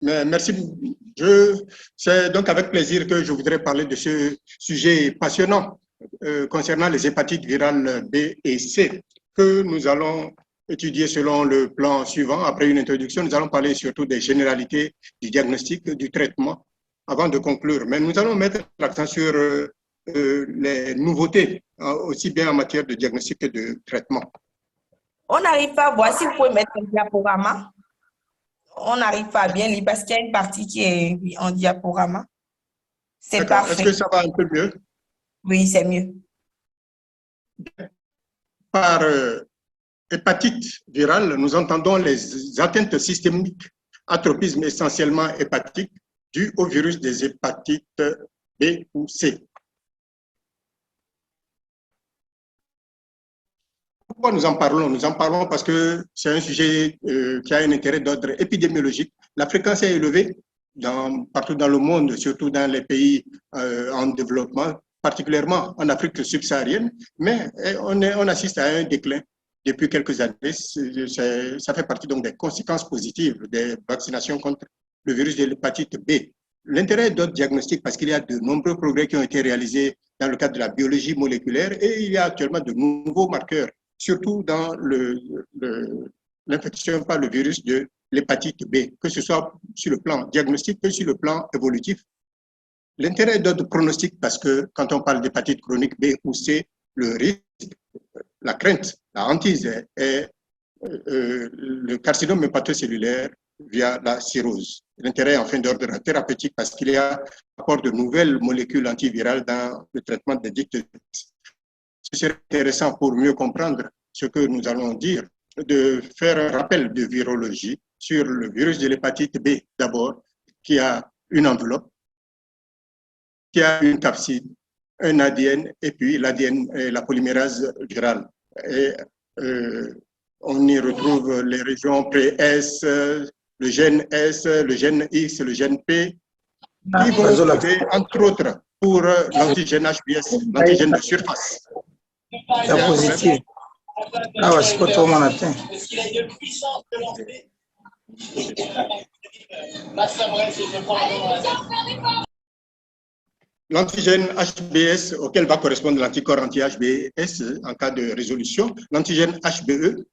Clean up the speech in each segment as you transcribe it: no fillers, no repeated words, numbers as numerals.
Merci. C'est donc avec plaisir que je voudrais parler de ce sujet passionnant concernant les hépatites virales B et C que nous allons étudier selon le plan suivant. Après une introduction, nous allons parler surtout des généralités du diagnostic, du traitement, avant de conclure. Mais nous allons mettre l'accent sur les nouveautés, aussi bien en matière de diagnostic que de traitement. On n'arrive pas à voir si vous pouvez mettre un diaporama. On n'arrive pas à bien lire parce qu'il y a une partie qui est en diaporama. C'est parfait. Est-ce que ça va un peu mieux? Oui, c'est mieux. Par hépatite virale, nous entendons les atteintes systémiques à tropisme essentiellement hépatique dues au virus des hépatites B ou C. Pourquoi nous en parlons? Nous en parlons parce que c'est un sujet qui a un intérêt d'ordre épidémiologique. La fréquence est élevée partout dans le monde, surtout dans les pays en développement, particulièrement en Afrique subsaharienne, mais on assiste à un déclin depuis quelques années. Ça fait partie donc des conséquences positives des vaccinations contre le virus de l'hépatite B. L'intérêt d'autres diagnostics, parce qu'il y a de nombreux progrès qui ont été réalisés dans le cadre de la biologie moléculaire et il y a actuellement de nouveaux marqueurs, surtout dans l'infection par le virus de l'hépatite B, que ce soit sur le plan diagnostique que sur le plan évolutif. L'intérêt d'autres pronostics, parce que quand on parle d'hépatite chronique B ou C, le risque, la crainte, la hantise est le carcinome hépatocellulaire via la cirrhose. L'intérêt en fin d'ordre thérapeutique parce qu'il y a apport de nouvelles molécules antivirales dans le traitement des dites. Ce serait intéressant pour mieux comprendre ce que nous allons dire, de faire un rappel de virologie sur le virus de l'hépatite B d'abord, qui a une enveloppe, qui a une capside, un ADN et puis l'ADN, la polymérase virale. Et, on y retrouve les régions pré-S, le gène S, le gène X, le gène P, qui vont jouer, entre autres, pour l'antigène HBS, l'antigène de surface. C'est positif. Ah ouais, c'est pas trop mon atteint. L'antigène HBS auquel va correspondre l'anticorps anti-HBS en cas de résolution, l'antigène HBE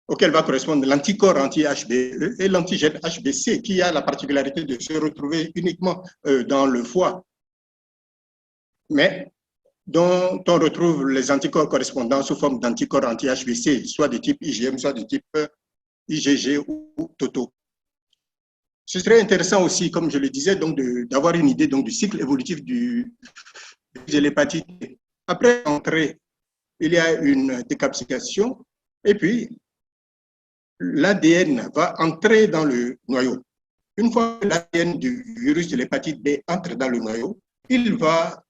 auquel va correspondre l'anticorps anti-HBE et l'antigène HBC qui a la particularité de se retrouver uniquement dans le foie, mais dont on retrouve les anticorps correspondants sous forme d'anticorps anti-HBC, soit de type IgM, soit de type IgG ou TOTO. Ce serait intéressant aussi, comme je le disais, d'avoir une idée du cycle évolutif de l'hépatite. Après l'entrée, il y a une décapsulation et puis l'ADN va entrer dans le noyau. Une fois que l'ADN du virus de l'hépatite B entre dans le noyau, il va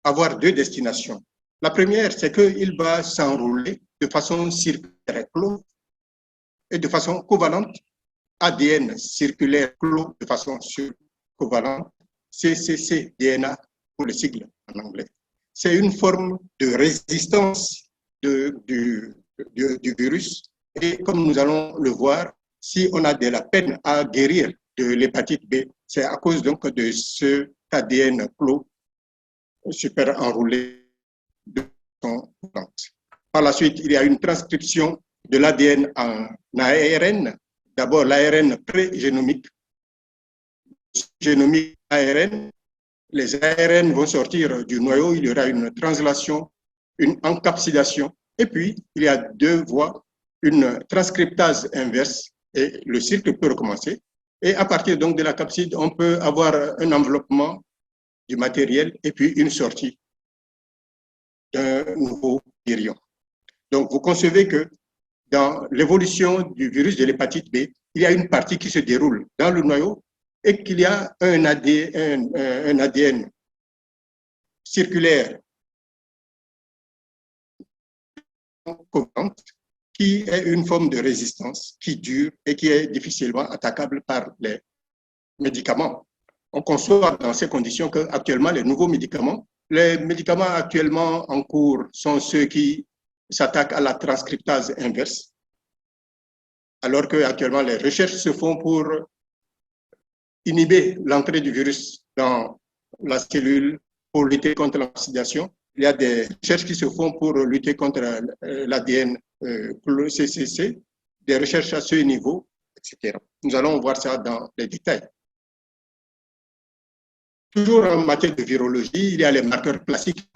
avoir deux destinations. La première, c'est qu'il va s'enrouler de façon circulaire clos et de façon covalente, ADN circulaire clos de façon covalente, cccDNA pour le sigle en anglais. C'est une forme de résistance du virus et comme nous allons le voir, si on a de la peine à guérir de l'hépatite B, c'est à cause donc de ce ADN clos super enroulé de façon covalente. Par la suite, il y a une transcription de l'ADN en ARN. D'abord, l'ARN pré-génomique, génomique ARN. Les ARN vont sortir du noyau, il y aura une translation, une encapsidation, et puis il y a deux voies, une transcriptase inverse, et le cycle peut recommencer. Et à partir donc de la capside, on peut avoir un enveloppement du matériel et puis une sortie d'un nouveau virion. Donc, vous concevez que dans l'évolution du virus de l'hépatite B, il y a une partie qui se déroule dans le noyau et qu'il y a un ADN circulaire qui est une forme de résistance qui dure et qui est difficilement attaquable par les médicaments. On conçoit dans ces conditions qu'actuellement, les médicaments actuellement en cours sont ceux qui s'attaquent à la transcriptase inverse, alors qu'actuellement, les recherches se font pour inhiber l'entrée du virus dans la cellule pour lutter contre l'oxydation. Il y a des recherches qui se font pour lutter contre l'ADN CCC, des recherches à ce niveau, etc. Nous allons voir ça dans les détails. Toujours en matière de virologie, il y a les marqueurs classiques,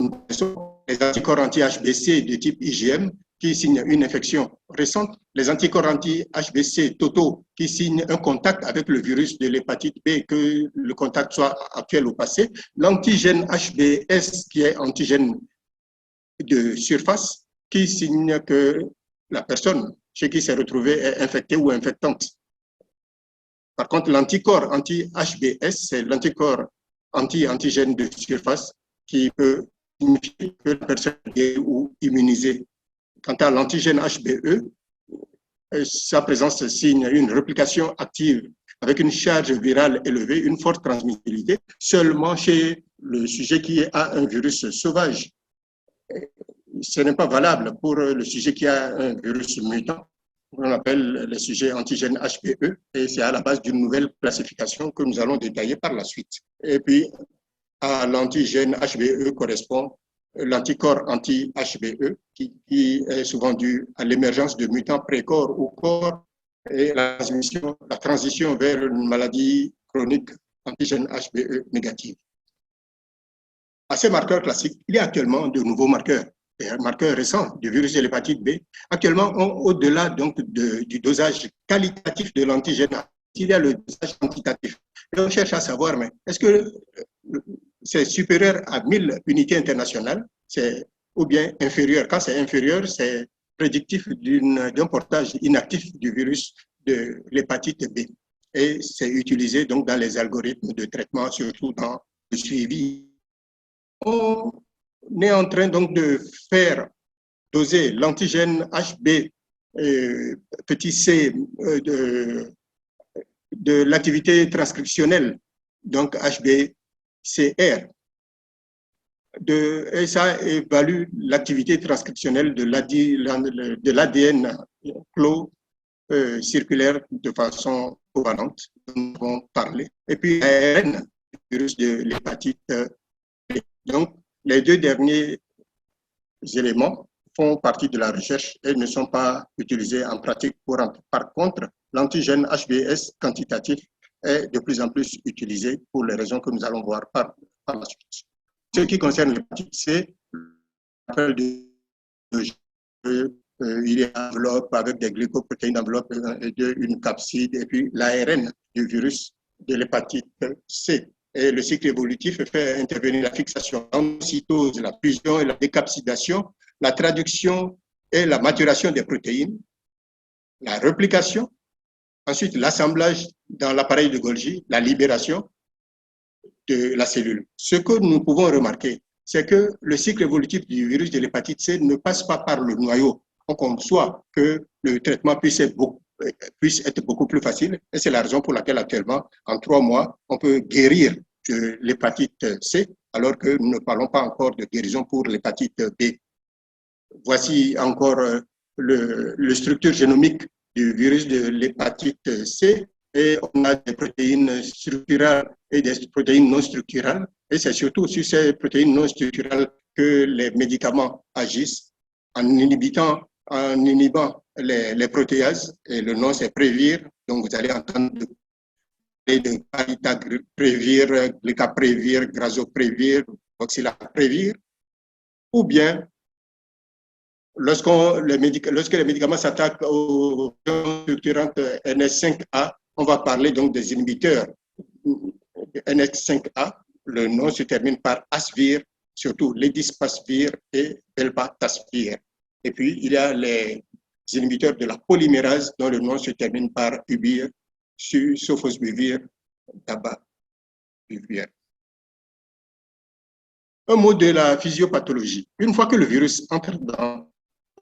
les anticorps anti-HBC de type IgM qui signent une infection récente, les anticorps anti-HBC totaux qui signent un contact avec le virus de l'hépatite B, que le contact soit actuel ou passé, l'antigène HBS qui est antigène de surface qui signe que la personne chez qui s'est retrouvée est infectée ou infectante. Par contre, l'anticorps anti-HBS, c'est l'anticorps anti-antigène de surface qui peut signifier que la personne est ou immunisée. Quant à l'antigène HBE, sa présence signe une réplication active avec une charge virale élevée, une forte transmissibilité, seulement chez le sujet qui a un virus sauvage. Ce n'est pas valable pour le sujet qui a un virus mutant, on appelle les sujets antigènes HBE, et c'est à la base d'une nouvelle classification que nous allons détailler par la suite. Et puis, à l'antigène HBE correspond l'anticorps anti-HBE, qui est souvent dû à l'émergence de mutants précorps ou corps et la transition vers une maladie chronique antigène HBE négative. À ces marqueurs classiques, il y a actuellement de nouveaux marqueurs. Des marqueurs récents du virus de l'hépatite B, actuellement, au-delà donc du dosage qualitatif de l'antigène, il y a le dosage quantitatif. Et on cherche à savoir, mais est-ce que c'est supérieur à 1000 unités internationales, ou bien inférieur? Quand c'est inférieur, c'est prédictif d'un portage inactif du virus de l'hépatite B. Et c'est utilisé donc dans les algorithmes de traitement, surtout dans le suivi. On est en train donc de faire doser l'antigène HB petit c de l'activité transcriptionnelle, donc HBCR. Et ça évalue l'activité transcriptionnelle de l'ADN clos circulaire de façon covalente, dont nous avons parlé. Et puis l'ARN, le virus de l'hépatite B. Donc, les deux derniers éléments font partie de la recherche et ne sont pas utilisés en pratique courante. Par contre, l'antigène HBS quantitatif est de plus en plus utilisé pour les raisons que nous allons voir par la suite. Ce qui concerne l'hépatite C, il y a une enveloppe avec des glycoprotéines d'enveloppe, une capside et puis l'ARN du virus de l'hépatite C. Et le cycle évolutif fait intervenir la fixation, l'endocytose, la fusion et la décapsidation, la traduction et la maturation des protéines, la réplication, ensuite l'assemblage dans l'appareil de Golgi, la libération de la cellule. Ce que nous pouvons remarquer, c'est que le cycle évolutif du virus de l'hépatite C ne passe pas par le noyau. On conçoit que le traitement puisse être beaucoup plus facile. Et c'est la raison pour laquelle actuellement, en 3 mois, on peut guérir de l'hépatite C, alors que nous ne parlons pas encore de guérison pour l'hépatite B. Voici encore le structure génomique du virus de l'hépatite C. Et on a des protéines structurales et des protéines non structurales. Et c'est surtout sur ces protéines non structurales que les médicaments agissent en inhibant les protéases. Et le nom, c'est Prévir. Donc, vous allez entendre de Caritagravir, Glycaprévir, Grazoprévir, Oxylaprévir. Ou bien, lorsque les médicaments s'attaquent aux structurantes NS5A, on va parler donc des inhibiteurs NS5A. Le nom se termine par Asvir, surtout Ledispaspvir et Velpatasvir. Et puis, il y a les inhibiteurs de la polymérase dont le nom se termine par Ubir, Sofosbuvir, Dababuvir. Un mot de la physiopathologie. Une fois que le virus entre dans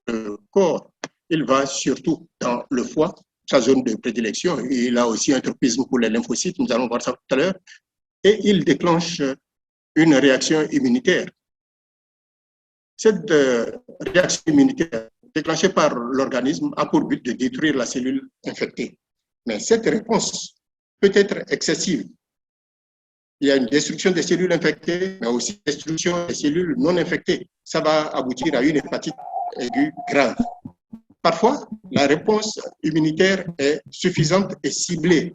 le corps, il va surtout dans le foie, sa zone de prédilection. Il a aussi un tropisme pour les lymphocytes, nous allons voir ça tout à l'heure, et il déclenche une réaction immunitaire. Cette réaction immunitaire déclenchée par l'organisme a pour but de détruire la cellule infectée. Mais cette réponse peut être excessive il y a une destruction des cellules infectées, mais aussi une destruction des cellules non infectées. Ça va aboutir à une hépatite aiguë grave. Parfois, la réponse immunitaire est suffisante et ciblée.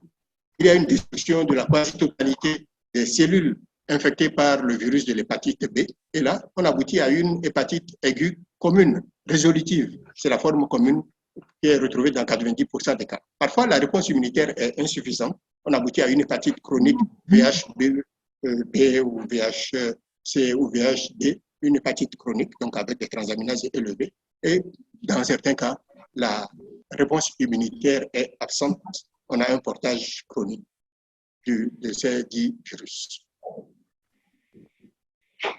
Il y a une destruction de la quasi-totalité des cellules infectées par le virus de l'hépatite B. Et là, on aboutit à une hépatite aiguë commune, résolutive. C'est la forme commune qui est retrouvée dans 90% des cas. Parfois, la réponse immunitaire est insuffisante. On aboutit à une hépatite chronique VHB ou VHC ou VHD, une hépatite chronique, donc avec des transaminases élevées. Et dans certains cas, la réponse immunitaire est absente. On a un portage chronique de ces 10 virus.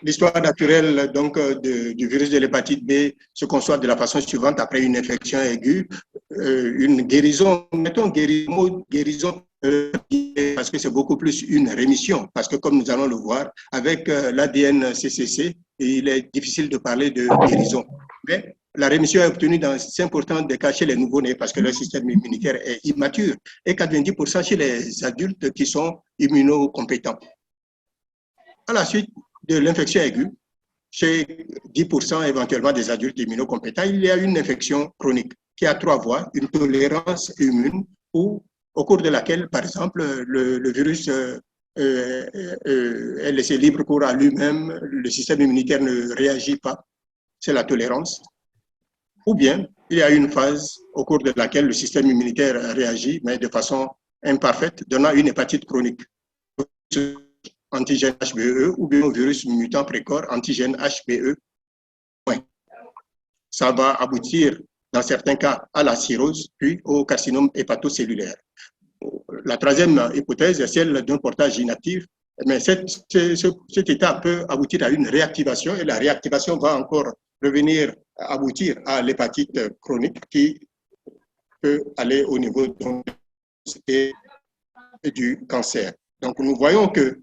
L'histoire naturelle donc, du virus de l'hépatite B se conçoit de la façon suivante: après une infection aiguë, une guérison, mettons guérison, parce que c'est beaucoup plus une rémission, parce que comme nous allons le voir, avec l'ADN CCC, il est difficile de parler de guérison. Mais la rémission est obtenue dans 5% des cas chez les nouveau-nés parce que leur système immunitaire est immature et 90% chez les adultes qui sont immunocompétents. À la suite de l'infection aiguë, chez 10% éventuellement des adultes immunocompétents, il y a une infection chronique qui a 3 voies: une tolérance immune, ou au cours de laquelle, par exemple, le virus est laissé libre cours à lui-même, le système immunitaire ne réagit pas, c'est la tolérance. Ou bien, il y a une phase au cours de laquelle le système immunitaire réagit, mais de façon imparfaite, donnant une hépatite chronique. Antigène HBE ou bien au virus mutant précoce, antigène HBE. Ça va aboutir, dans certains cas, à la cirrhose, puis au carcinome hépatocellulaire. La troisième hypothèse est celle d'un portage inactif, mais cet état peut aboutir à une réactivation, et la réactivation va encore aboutir à l'hépatite chronique qui peut aller au niveau du cancer. Donc nous voyons que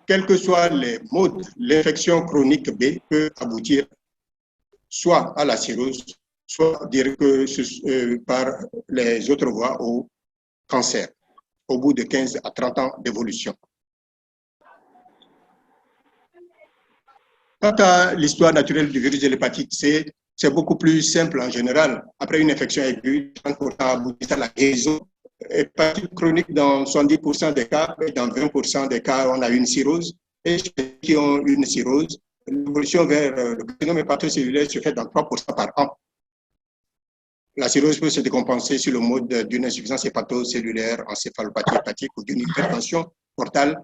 quels que soient les modes, l'infection chronique B peut aboutir soit à la cirrhose, soit dire que par les autres voies au cancer, au bout de 15 à 30 ans d'évolution. Quant à l'histoire naturelle du virus de l'hépatite C, c'est beaucoup plus simple en général. Après une infection aiguë, 30% aboutit à la guérison. Hépatite chronique dans 70% des cas, et dans 20% des cas, on a une cirrhose. Et chez ceux qui ont une cirrhose, l'évolution vers le carcinome hépatocellulaire se fait dans 3% par an. La cirrhose peut se décompenser sur le mode d'une insuffisance hépatocellulaire, encéphalopathie hépatique ou d'une hypertension portale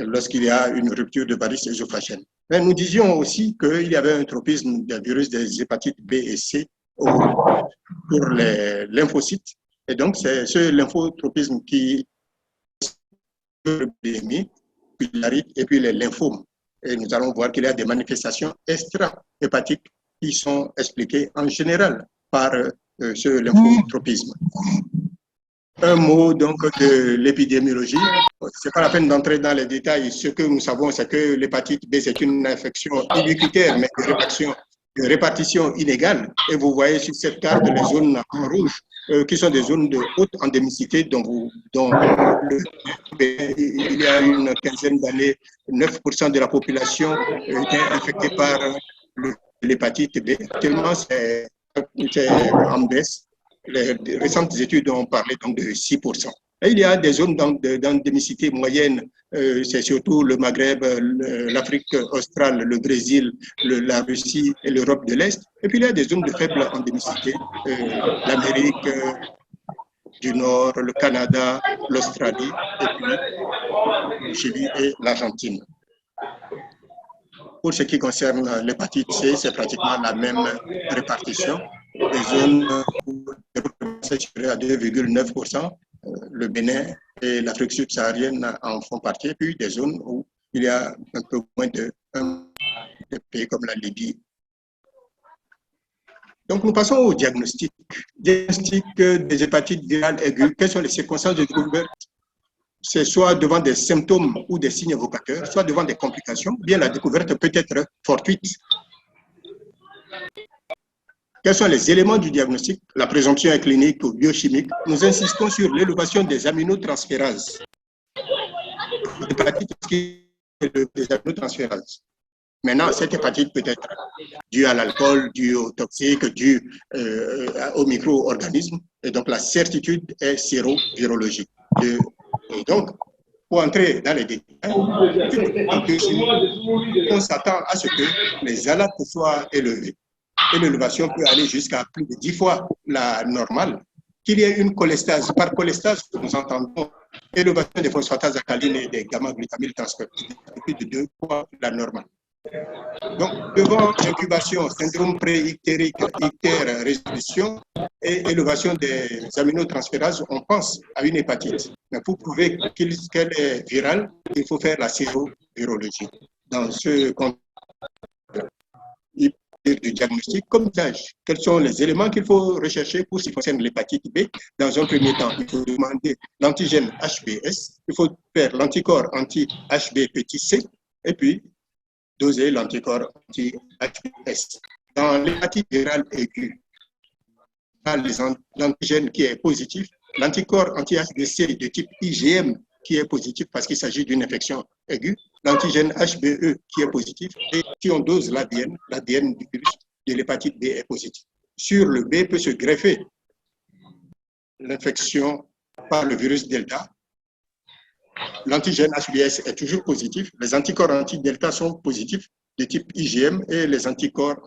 lorsqu'il y a une rupture de varices œsophagienne. Mais nous disions aussi qu'il y avait un tropisme des virus des hépatites B et C pour les lymphocytes. Et donc, c'est ce lymphotropisme qui l'épidémie, puis l'arite et puis les lymphomes. Et nous allons voir qu'il y a des manifestations extra-hépatiques qui sont expliquées en général par ce lymphotropisme. Un mot donc de l'épidémiologie. Ce n'est pas la peine d'entrer dans les détails. Ce que nous savons, c'est que l'hépatite B, c'est une infection ubiquitaire, mais de répartition inégale. Et vous voyez sur cette carte les zones en rouge, qui sont des zones de haute endémicité, dont il y a une quinzaine d'années, 9% de la population était infectée par l'hépatite B. Actuellement, c'est en baisse. Les récentes études ont parlé donc de 6%. Et il y a des zones d'endémicité moyenne, c'est surtout le Maghreb, l'Afrique australe, le Brésil, la Russie et l'Europe de l'Est. Et puis il y a des zones de faible endémicité, l'Amérique du Nord, le Canada, l'Australie, et puis le Chili et l'Argentine. Pour ce qui concerne l'hépatite C, c'est pratiquement la même répartition. Des zones où c'est supérieur à 2,9%, le Bénin et l'Afrique subsaharienne en font partie, puis des zones où il y a un peu moins de pays comme la Libye. Donc nous passons au diagnostic. Diagnostic des hépatites virales aiguës. Quelles sont les circonstances de découverte? C'est soit devant des symptômes ou des signes évocateurs, soit devant des complications, ou bien la découverte peut être fortuite. Quels sont les éléments du diagnostic? La présomption est clinique ou biochimique. Nous insistons sur l'élévation des aminotransférases. l'hépatite qui est des aminotransférases. Maintenant, cette hépatite peut être due à l'alcool, due au toxique, due aux micro-organismes. Et donc, la certitude est sérovirologique. Et donc, pour entrer dans les détails, on s'attend à ce que les alertes soient élevées. Et l'élévation peut aller jusqu'à plus de 10 fois la normale. Qu'il y ait une cholestase. Par cholestase, nous entendons élévation des phosphatases alcalines et des gamma-glutamyl transpeptides plus de 2 fois la normale. Donc, devant incubation, syndrome pré-ictérique, ictère, résolution et élévation des aminotransférases, on pense à une hépatite. Mais pour prouver qu'elle est virale, il faut faire la sérovirologie. Dans ce contexte du diagnostic comme d'âge, quels sont les éléments qu'il faut rechercher pour ce qui concerne l'hépatite B? Dans un premier temps, il faut demander l'antigène HBS, il faut faire l'anticorps anti-HB petit c, et puis doser l'anticorps anti-HBS. Dans l'hépatite virale aiguë, l'antigène qui est positif, l'anticorps anti-HBC de type IgM qui est positif parce qu'il s'agit d'une infection aiguë, l'antigène HBE qui est positif, et si on dose l'ADN du virus de l'hépatite B est positif. Sur le B peut se greffer l'infection par le virus Delta. L'antigène HBS est toujours positif. Les anticorps anti-delta sont positifs de type IgM et les anticorps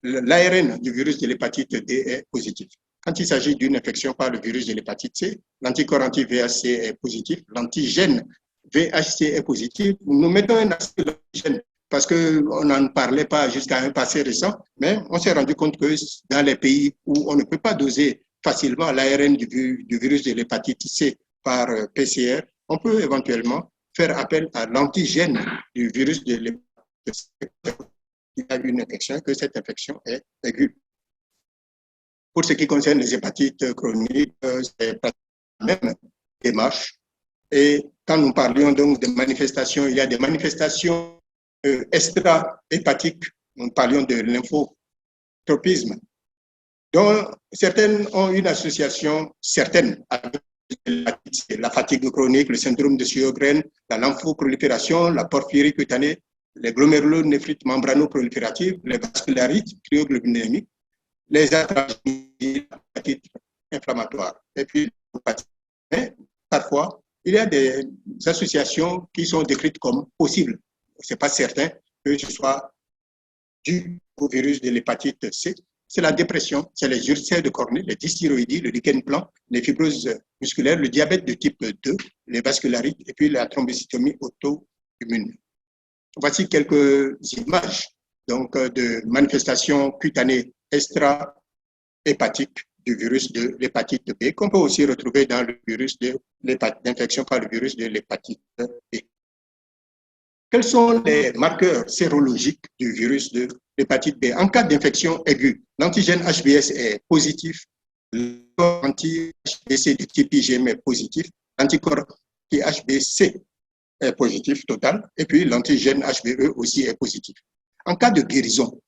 l'ARN du virus de l'hépatite D est positif. Quand il s'agit d'une infection par le virus de l'hépatite C, l'anticorps anti-VHC est positif, l'antigène VHC est positif. Nous mettons un aspect d'antigène parce qu'on n'en parlait pas jusqu'à un passé récent, mais on s'est rendu compte que dans les pays où on ne peut pas doser facilement l'ARN du virus de l'hépatite C par PCR, on peut éventuellement faire appel à l'antigène du virus de l'hépatite C. Il y a une infection, que cette infection est aiguë. Pour ce qui concerne les hépatites chroniques, c'est la même démarche. Et quand nous parlions donc de manifestations, il y a des manifestations extra-hépatiques. Nous parlions de lymphotropisme, dont certaines ont une association certaine avec la fatigue chronique, le syndrome de Sjögren, la lymphoprolifération, la porphyrie cutanée, les glomérulonéphrite membrano-prolifératives, les vascularites cryoglobulinémiques, les hépatites inflammatoires. Et puis, parfois, il y a des associations qui sont décrites comme possibles. Ce n'est pas certain que ce soit dû au virus de l'hépatite C. C'est la dépression, c'est les ulcères de cornée, les dysthyroïdies, le lichen plantar, les fibroses musculaires, le diabète de type 2, les vascularites et puis la thrombocytomie auto-immune. Voici quelques images donc, de manifestations cutanées extra-hépatiques du virus de l'hépatite B, qu'on peut aussi retrouver dans le virus de l'infection par le virus de l'hépatite B. Quels sont les marqueurs sérologiques du virus de l'hépatite B? En cas d'infection aiguë, l'antigène HBS est positif, l'anticorps anti-HBC du type IgM est positif, l'anticorps anti-HBC est positif total, et puis l'antigène HBE aussi est positif. En cas de guérison,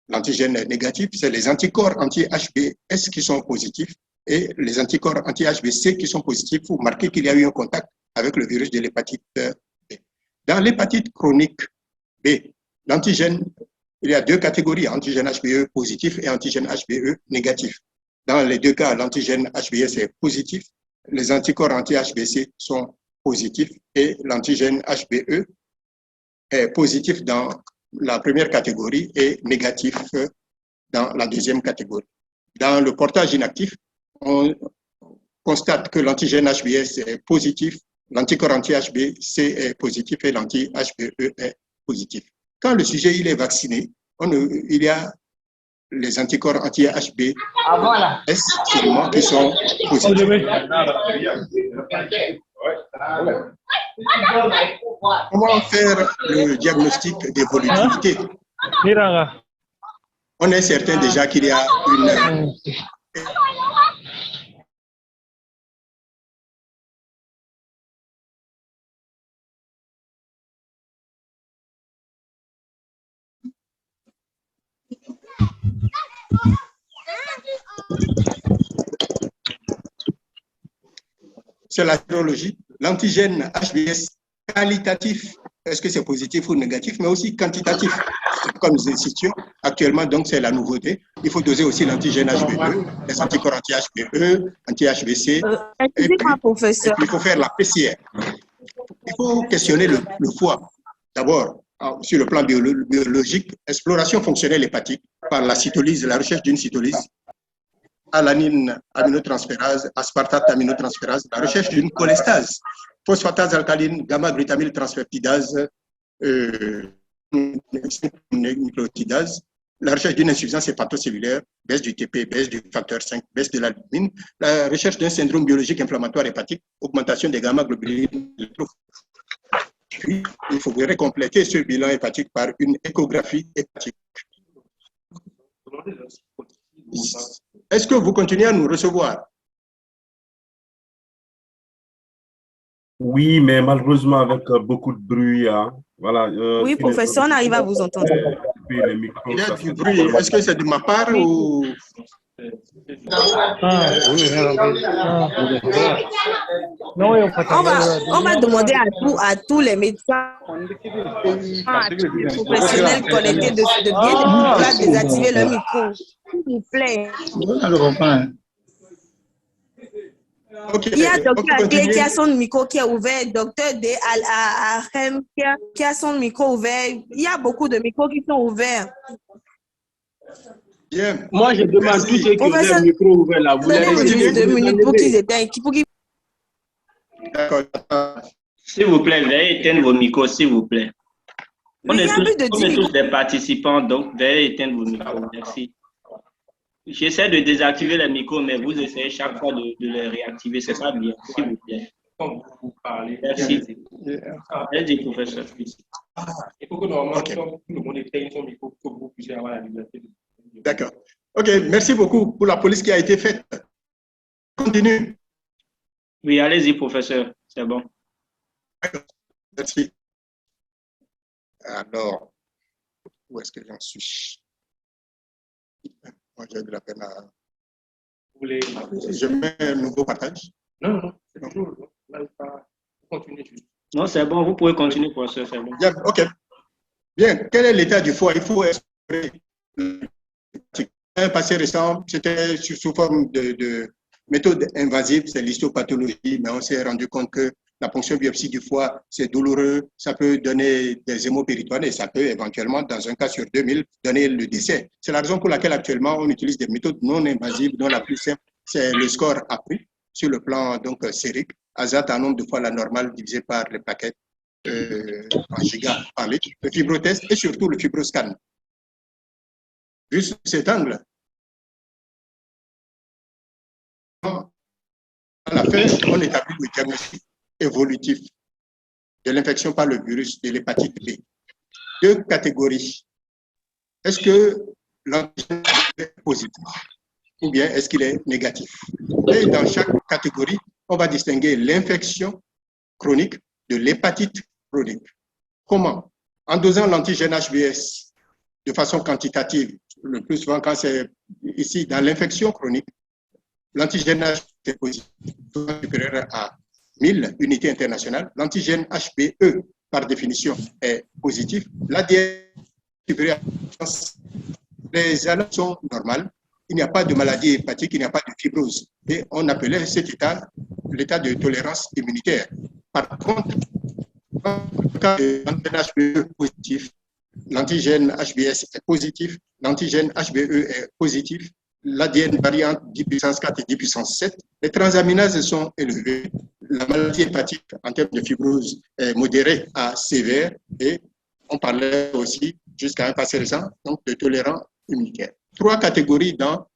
l'antigène est négatif, c'est les anticorps anti-HBS qui sont positifs et les anticorps anti-HBC qui sont positifs pour marquer qu'il y a eu un contact avec le virus de l'hépatite B. Dans l'hépatite chronique B, l'antigène, il y a deux catégories, antigène HBE positif et antigène HBE négatif. Dans les deux cas, l'antigène HBS est positif, les anticorps anti-HBC sont positifs et l'antigène HBE est positif dans la première catégorie et négatif dans la deuxième catégorie. Dans le portage inactif, on constate que l'antigène HBS est positif, l'anticorps anti-HBC est positif et l'anti-HBE est positif. Quand le sujet il est vacciné, il y a les anticorps anti-HBS seulement qui sont positifs. Comment faire le diagnostic d'évolutivité? On est certain déjà qu'il y a une... C'est la sérologie. l'antigène HBS qualitatif, est-ce que c'est positif ou négatif, mais aussi quantitatif. Comme nous insistions, actuellement, donc c'est la nouveauté. Il faut doser aussi l'antigène HBE, les anticorps anti-HBE, anti-HBC. Excusez-moi, professeur. Et puis, il faut faire la PCR. Il faut questionner le foie. D'abord, sur le plan biologique, exploration fonctionnelle hépatique par la cytolyse, la recherche d'une cytolyse, alanine aminotransférase, aspartate aminotransférase, la recherche d'une cholestase, phosphatase alcaline, gamma-glutamyl transfeptidase, nucléotidase, la recherche d'une insuffisance hépatocellulaire, baisse du TP, baisse du facteur 5, baisse de l'albumine, la recherche d'un syndrome biologique inflammatoire hépatique, augmentation des gamma-globulines. Puis, il faudrait compléter ce bilan hépatique par une échographie hépatique. Est-ce que vous continuez à nous recevoir? Oui, mais malheureusement avec beaucoup de bruit. Hein. Voilà, oui, professeur, on arrive à vous entendre. Il y a du bruit. Est-ce que c'est de ma part ou... On va demander à tous les médecins, à tous les professionnels connectés de bien désactiver leur micro. S'il vous plaît. Okay. Il y a docteur Clé qui a son micro qui est ouvert, docteur D. Al-Ahem qui a son micro ouvert. Il y a beaucoup de micros qui sont ouverts. Bien. Moi, je demande tous ceux qui ont le micro ouvert là. Vous avez juste 2 minutes pour qu'ils éteignent. D'accord. S'il vous plaît, veuillez éteindre vos micros, s'il vous plaît. On est tous des participants, donc veuillez éteindre vos micros. Merci. J'essaie de désactiver les micros, mais vous essayez chaque fois de les réactiver. C'est pas bien, s'il vous plaît. Vous parlez. Merci. Allez-y, professeur. Il faut que normalement, tout le monde éteigne son micro pour que vous puissiez avoir la liberté. D'accord. OK, merci beaucoup pour la police qui a été faite. Continue. Oui, allez-y, professeur. C'est bon. D'accord. Merci. Alors, où est-ce que j'en suis? Moi, j'ai de la peine à... Vous voulez... Je mets un nouveau partage. Non, c'est toujours... Continuez. Non, c'est bon, vous pouvez continuer, professeur, c'est bon. Bien, OK. Bien, quel est l'état du foie? Il faut explorer. Un passé récent, c'était sous forme de méthode invasive, c'est l'histopathologie, mais on s'est rendu compte que la ponction biopsie du foie, c'est douloureux, ça peut donner des hémopéritoines et ça peut éventuellement, dans un cas sur 2000, donner le décès. C'est la raison pour laquelle actuellement, on utilise des méthodes non invasives, dont la plus simple, c'est le score APRI, sur le plan donc sérique, ASAT en nombre de fois la normale divisé par les plaquettes en giga par litre, le fibrotest et surtout le fibroscan. Vu sous cet angle, à la fin, on établit le diagnostic évolutif de l'infection par le virus de l'hépatite B. 2 catégories. Est-ce que l'antigène est positif ou bien est-ce qu'il est négatif? Et dans chaque catégorie, on va distinguer l'infection chronique de l'hépatite chronique. Comment? En dosant l'antigène HBS de façon quantitative, le plus souvent quand c'est ici dans l'infection chronique, l'antigène HBS est positif, supérieur à 1000 unités internationales. L'antigène HBE, par définition, est positif. L'ADN supérieur à 100. Les analyses sont normales. Il n'y a pas de maladie hépatique, il n'y a pas de fibrose. Et on appelait cet état l'état de tolérance immunitaire. Par contre, dans le cas de l'antigène HBE positif, l'antigène HBS est positif, l'antigène HBE est positif, l'ADN variante 10 puissance 4 et 10 puissance 7, les transaminases sont élevées, la maladie hépatique en termes de fibrose est modérée à sévère et on parlait aussi jusqu'à un passé récent donc de tolérant immunitaire. 3 catégories dans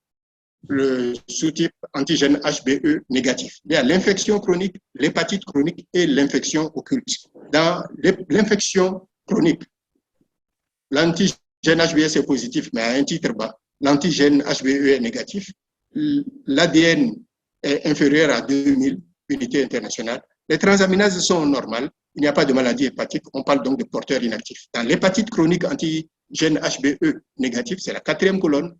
le sous-type antigène HBE négatif. Il y a l'infection chronique, l'hépatite chronique et l'infection occulte. Dans l'infection chronique, l'antigène HBS est positif, mais à un titre bas. L'antigène HBE est négatif. L'ADN est inférieur à 2000 unités internationales. Les transaminases sont normales. Il n'y a pas de maladie hépatique. On parle donc de porteurs inactifs. Dans l'hépatite chronique antigène HBE négatif, c'est la 4e colonne.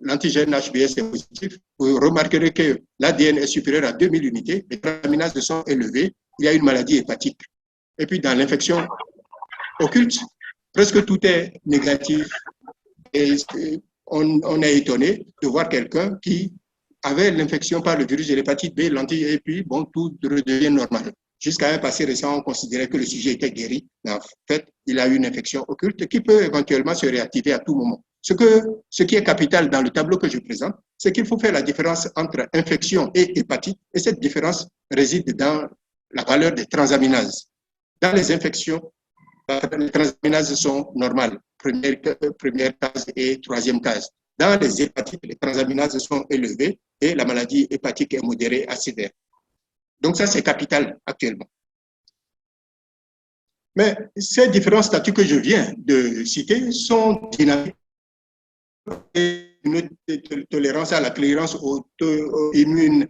l'antigène HBS est positif, vous remarquerez que l'ADN est supérieur à 2000 unités, les transaminases sont élevées, il y a une maladie hépatique. Et puis dans l'infection occulte, presque tout est négatif. Et on est étonné de voir quelqu'un qui avait l'infection par le virus de l'hépatite B, et puis bon, tout redevient normal. Jusqu'à un passé récent, on considérait que le sujet était guéri, mais en fait, il a eu une infection occulte qui peut éventuellement se réactiver à tout moment. Ce qui est capital dans le tableau que je présente, c'est qu'il faut faire la différence entre infection et hépatite, et cette différence réside dans la valeur des transaminases. Dans les infections, les transaminases sont normales, première case et troisième case. Dans les hépatites, les transaminases sont élevées et la maladie hépatique est modérée à sévère. Donc ça, c'est capital actuellement. Mais ces différents statuts que je viens de citer sont dynamiques. Une tolérance à la clairance auto-immune,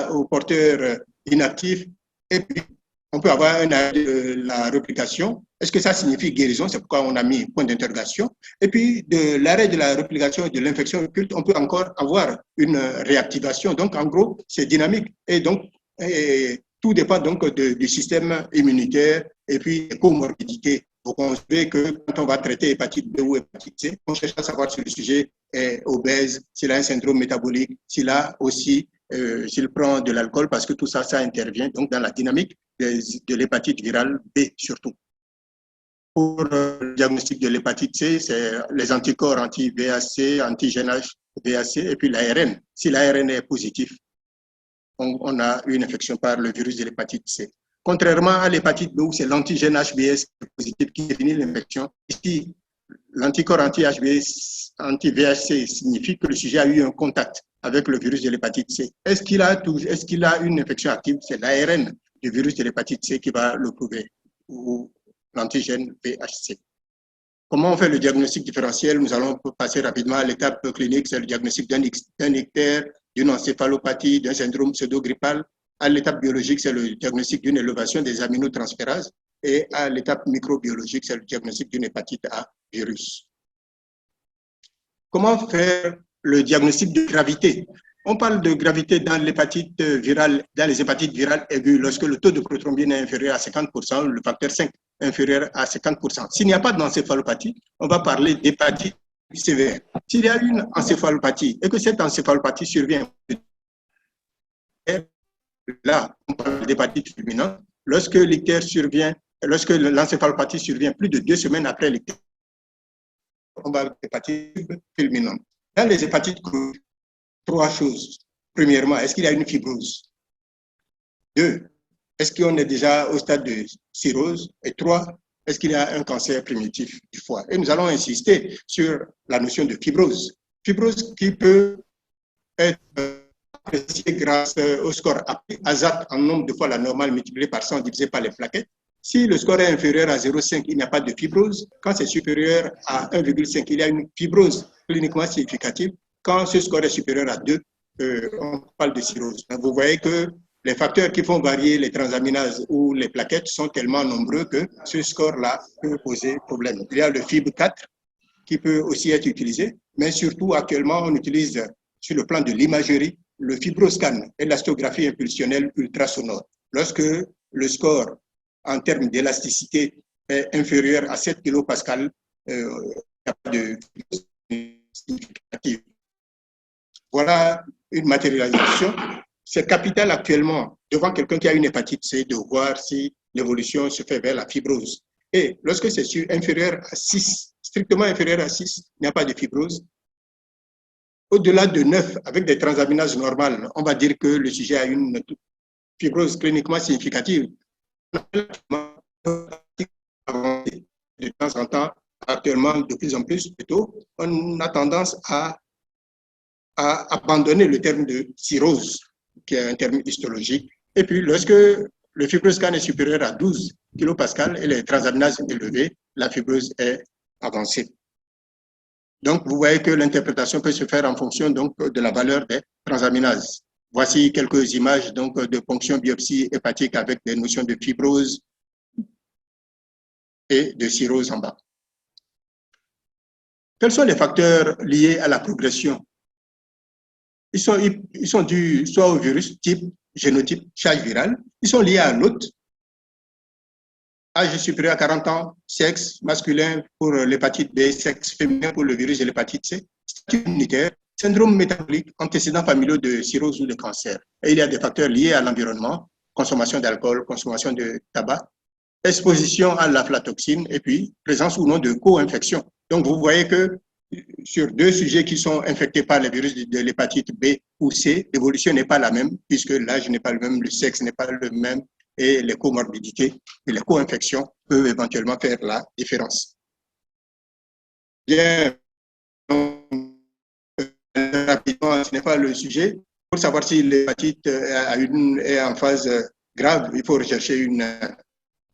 aux porteurs inactifs, et puis on peut avoir un arrêt de la réplication. Est-ce que ça signifie guérison? C'est pourquoi on a mis point d'interrogation. Et puis, de l'arrêt de la réplication et de l'infection occulte, on peut encore avoir une réactivation. Donc, en gros, c'est dynamique. Et donc, tout dépend donc du système immunitaire et puis des comorbidités. Donc, on sait que quand on va traiter hépatite B ou hépatite C, on cherche à savoir si le sujet est obèse, s'il a un syndrome métabolique, s'il a aussi, s'il prend de l'alcool, parce que tout ça, ça intervient donc dans la dynamique de l'hépatite virale B surtout. Pour le diagnostic de l'hépatite C, c'est les anticorps anti-VHC, antigène VHC et puis l'ARN. Si l'ARN est positif, on a une infection par le virus de l'hépatite C. Contrairement à l'hépatite B où c'est l'antigène HBS positif qui définit l'infection, ici, l'anticorps anti-HBS, anti-VHC signifie que le sujet a eu un contact avec le virus de l'hépatite C. Est-ce qu'il a une infection active? C'est l'ARN du virus de l'hépatite C qui va le prouver, ou l'antigène VHC. Comment on fait le diagnostic différentiel? Nous allons passer rapidement à l'étape clinique, c'est le diagnostic d'un ictère, d'une encéphalopathie, d'un syndrome pseudo-grippal. À l'étape biologique, c'est le diagnostic d'une élévation des aminotransférases. Et à l'étape microbiologique, c'est le diagnostic d'une hépatite A virus. Comment faire le diagnostic de gravité? On parle de gravité dans l'hépatite virale, dans les hépatites virales aiguës, lorsque le taux de prothrombine est inférieur à 50%, le facteur 5 est inférieur à 50%. S'il n'y a pas d'encéphalopathie, on va parler d'hépatite sévère. S'il y a une encéphalopathie et que cette encéphalopathie survient, là, on parle d'hépatite fulminante. Lorsque l'ictère survient, lorsque l'encéphalopathie survient plus de 2 semaines après l'ictère, on parle d'hépatite fulminante. Dans les hépatites chroniques, 3 choses. Premièrement, est-ce qu'il y a une fibrose? 2, est-ce qu'on est déjà au stade de cirrhose? Et 3, est-ce qu'il y a un cancer primitif du foie? Et nous allons insister sur la notion de fibrose. Fibrose qui peut être appréciée grâce au score ASAT en nombre de fois la normale multiplié par 100 divisé par les plaquettes. Si le score est inférieur à 0,5, il n'y a pas de fibrose. Quand c'est supérieur à 1,5, il y a une fibrose cliniquement significative. Quand ce score est supérieur à 2, on parle de cirrhose. Donc, vous voyez que les facteurs qui font varier les transaminases ou les plaquettes sont tellement nombreux que ce score-là peut poser problème. Il y a le FIB4 qui peut aussi être utilisé, mais surtout actuellement, on utilise sur le plan de l'imagerie le FibroScan et l'astographie impulsionnelle ultrasonore. Lorsque le score en termes d'élasticité est inférieur à 7 kPa, il n'y a pas de fibrose significative. Voilà une matérialisation. C'est capital actuellement, devant quelqu'un qui a une hépatite C, de voir si l'évolution se fait vers la fibrose. Et lorsque c'est inférieur à 6, strictement inférieur à 6, il n'y a pas de fibrose. Au-delà de 9, avec des transaminases normales, on va dire que le sujet a une fibrose cliniquement significative. De temps en temps, actuellement, de plus en plus, plutôt, on a tendance à abandonner le terme de cirrhose, qui est un terme histologique. Et puis, lorsque le FibroScan est supérieur à 12 kPa et les transaminases élevées, la fibrose est avancée. Donc, vous voyez que l'interprétation peut se faire en fonction donc, de la valeur des transaminases. Voici quelques images donc, de ponction biopsie hépatique avec des notions de fibrose et de cirrhose en bas. Quels sont les facteurs liés à la progression ils sont dus soit au virus type, génotype, charge virale, ils sont liés à l'hôte, âge supérieur à 40 ans, sexe masculin pour l'hépatite B, sexe féminin pour le virus de l'hépatite C, statut immunitaire, syndrome métabolique, antécédents familiaux de cirrhose ou de cancer. Et il y a des facteurs liés à l'environnement, consommation d'alcool, consommation de tabac, exposition à l'aflatoxine et puis présence ou non de co-infection. Donc, vous voyez que sur 2 sujets qui sont infectés par le virus de l'hépatite B ou C, l'évolution n'est pas la même puisque l'âge n'est pas le même, le sexe n'est pas le même et les comorbidités et les co-infections peuvent éventuellement faire la différence. Bien, rapidement, ce n'est pas le sujet. Pour savoir si l'hépatite est en phase grave, il faut rechercher une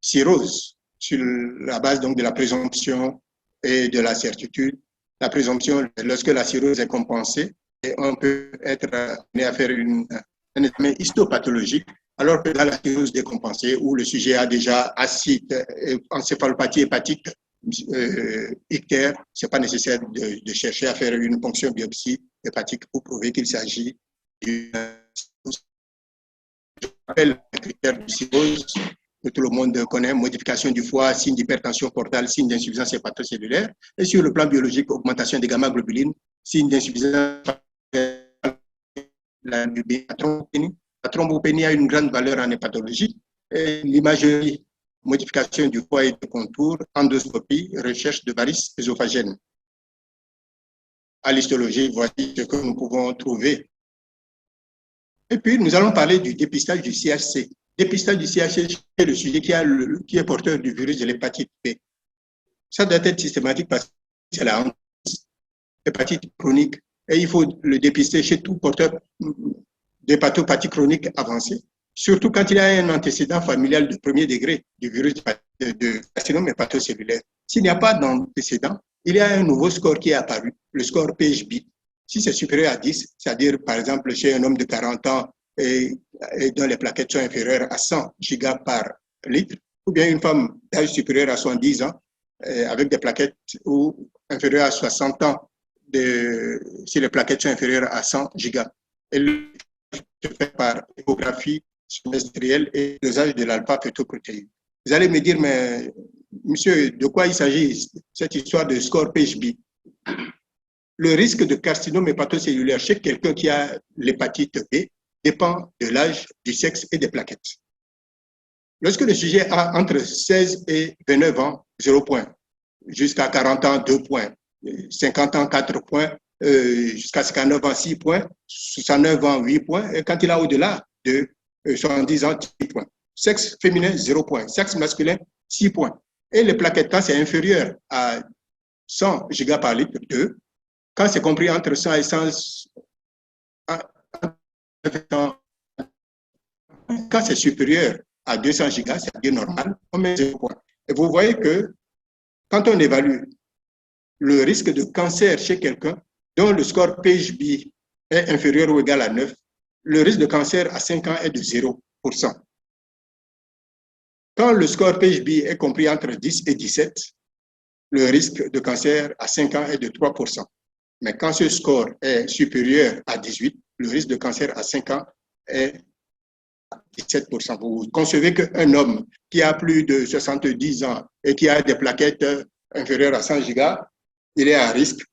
cirrhose sur la base donc de la présomption et de la certitude. La présomption, lorsque la cirrhose est compensée, et on peut être amené à faire un examen histopathologique, alors que dans la cirrhose décompensée, où le sujet a déjà acide, encéphalopathie hépatique ictère, ce n'est pas nécessaire de chercher à faire une ponction biopsie hépatique pour prouver qu'il s'agit d'une cirrhose. Je rappelle les critères de cirrhose que tout le monde connaît, modification du foie, signe d'hypertension portale, signe d'insuffisance hépatocellulaire, et sur le plan biologique, augmentation des gamma-globulines, signe d'insuffisance la thrombopénie. La thrombopénie a une grande valeur en hépatologie, et l'imagerie, modification du foie et des contours, endoscopie, recherche de varices œsophagènes. À l'histologie, voici ce que nous pouvons trouver. Et puis, nous allons parler du dépistage du CHC. Dépistage du CHC, c'est le sujet qui est porteur du virus de l'hépatite B. Ça doit être systématique parce que c'est la hépatite chronique et il faut le dépister chez tout porteur d'hépatopathie chronique avancée, surtout quand il y a un antécédent familial de premier degré du virus de carcinome hépatocellulaire. S'il n'y a pas d'antécédent, il y a un nouveau score qui est apparu, le score PHB. Si c'est supérieur à 10, c'est-à-dire par exemple chez un homme de 40 ans et dont les plaquettes sont inférieures à 100 gigas par litre, ou bien une femme d'âge supérieur à 70 ans avec des plaquettes ou inférieures à 60 ans si les plaquettes sont inférieures à 100 gigas. Et le se fait par échographie semestrielle et dosage de l'alpha-fétoprotéine. Vous allez me dire, mais monsieur, de quoi il s'agit, cette histoire de score PHB? Le risque de carcinome hépatocellulaire chez quelqu'un qui a l'hépatite B dépend de l'âge, du sexe et des plaquettes. Lorsque le sujet a entre 16 et 29 ans, 0 point. Jusqu'à 40 ans, 2 points. 50 ans, 4 points. Jusqu'à 59 ans, 6 points. 69 ans, 8 points. Et quand il a au-delà de 70 ans, 10 points. Sexe féminin, 0 point. Sexe masculin, 6 points. Et les plaquettes, quand c'est inférieur à 100 gigas par litre, 2. Quand c'est compris entre 100 et 100, quand c'est supérieur à 200 gigas, c'est-à-dire normal, on met 0 point. Et vous voyez que quand on évalue le risque de cancer chez quelqu'un dont le score PHB est inférieur ou égal à 9, le risque de cancer à 5 ans est de 0%. Quand le score PHB est compris entre 10 et 17, le risque de cancer à 5 ans est de 3%. Mais quand ce score est supérieur à 18, le risque de cancer à 5 ans est 17%. Vous concevez qu'un homme qui a plus de 70 ans et qui a des plaquettes inférieures à 100 gigas, il est à risque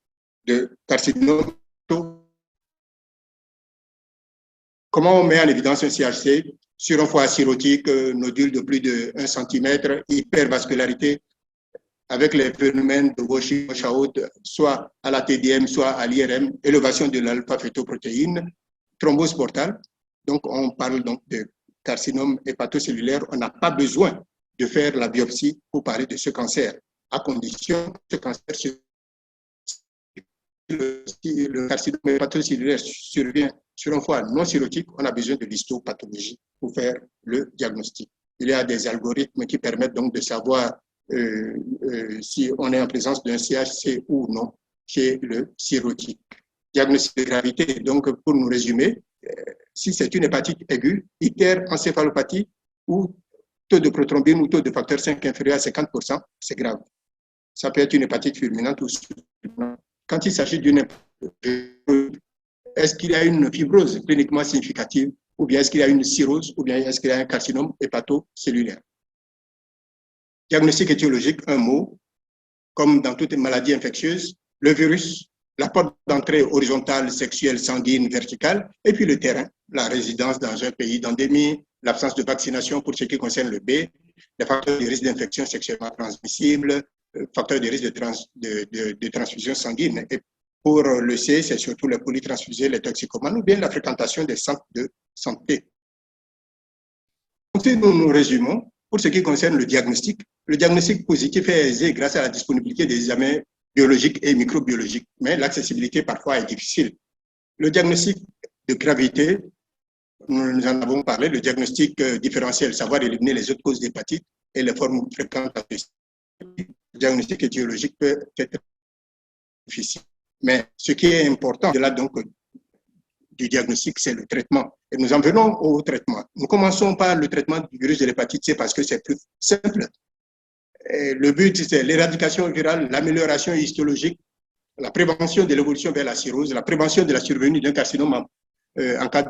de carcinome. Comment on met en évidence un CHC? Sur un foie cirrhotique, nodule de plus de 1 cm, hypervascularité, avec les phénomènes de wash-out, soit à la TDM, soit à l'IRM, élévation de l'alpha-fétoprotéine, thrombose portale. Donc, on parle donc de carcinome hépatocellulaire. On n'a pas besoin de faire la biopsie pour parler de ce cancer, à condition que ce cancer, le carcinome hépatocellulaire survient sur un foie non cirrhotique, on a besoin de l'histopathologie pour faire le diagnostic. Il y a des algorithmes qui permettent donc de savoir si on est en présence d'un CHC ou non chez le cirrhotique. Diagnostic de gravité, donc pour nous résumer, si c'est une hépatite aiguë, ictère-encéphalopathie ou taux de prothrombine ou taux de facteur 5 inférieur à 50%, c'est grave. Ça peut être une hépatite fulminante ou fulminante. Quand il s'agit d'une est-ce qu'il y a une fibrose cliniquement significative, ou bien est-ce qu'il y a une cirrhose, ou bien est-ce qu'il y a un carcinome hépatocellulaire. Diagnostic étiologique, un mot, comme dans toute maladie infectieuse, le virus, la porte d'entrée horizontale, sexuelle, sanguine, verticale, et puis le terrain, la résidence dans un pays d'endémie, l'absence de vaccination pour ce qui concerne le B, les facteurs de risque d'infection sexuellement transmissible, facteurs de risque de transfusion sanguine. Et pour le C, c'est surtout les polytransfusés, les toxicomanes, ou bien la fréquentation des centres de santé. Ensuite, nous résumons. Pour ce qui concerne le diagnostic positif est aisé grâce à la disponibilité des examens biologiques et microbiologiques, mais l'accessibilité parfois est difficile. Le diagnostic de gravité, nous en avons parlé, le diagnostic différentiel, savoir éliminer les autres causes d'hépatite et les formes fréquentes. Le diagnostic étiologique peut être difficile. Mais ce qui est important, de là donc du diagnostic, c'est le traitement. Et nous en venons au traitement. Nous commençons par le traitement du virus de l'hépatite C parce que c'est plus simple. Et le but, c'est l'éradication virale, l'amélioration histologique, la prévention de l'évolution vers la cirrhose, la prévention de la survenue d'un carcinome en cas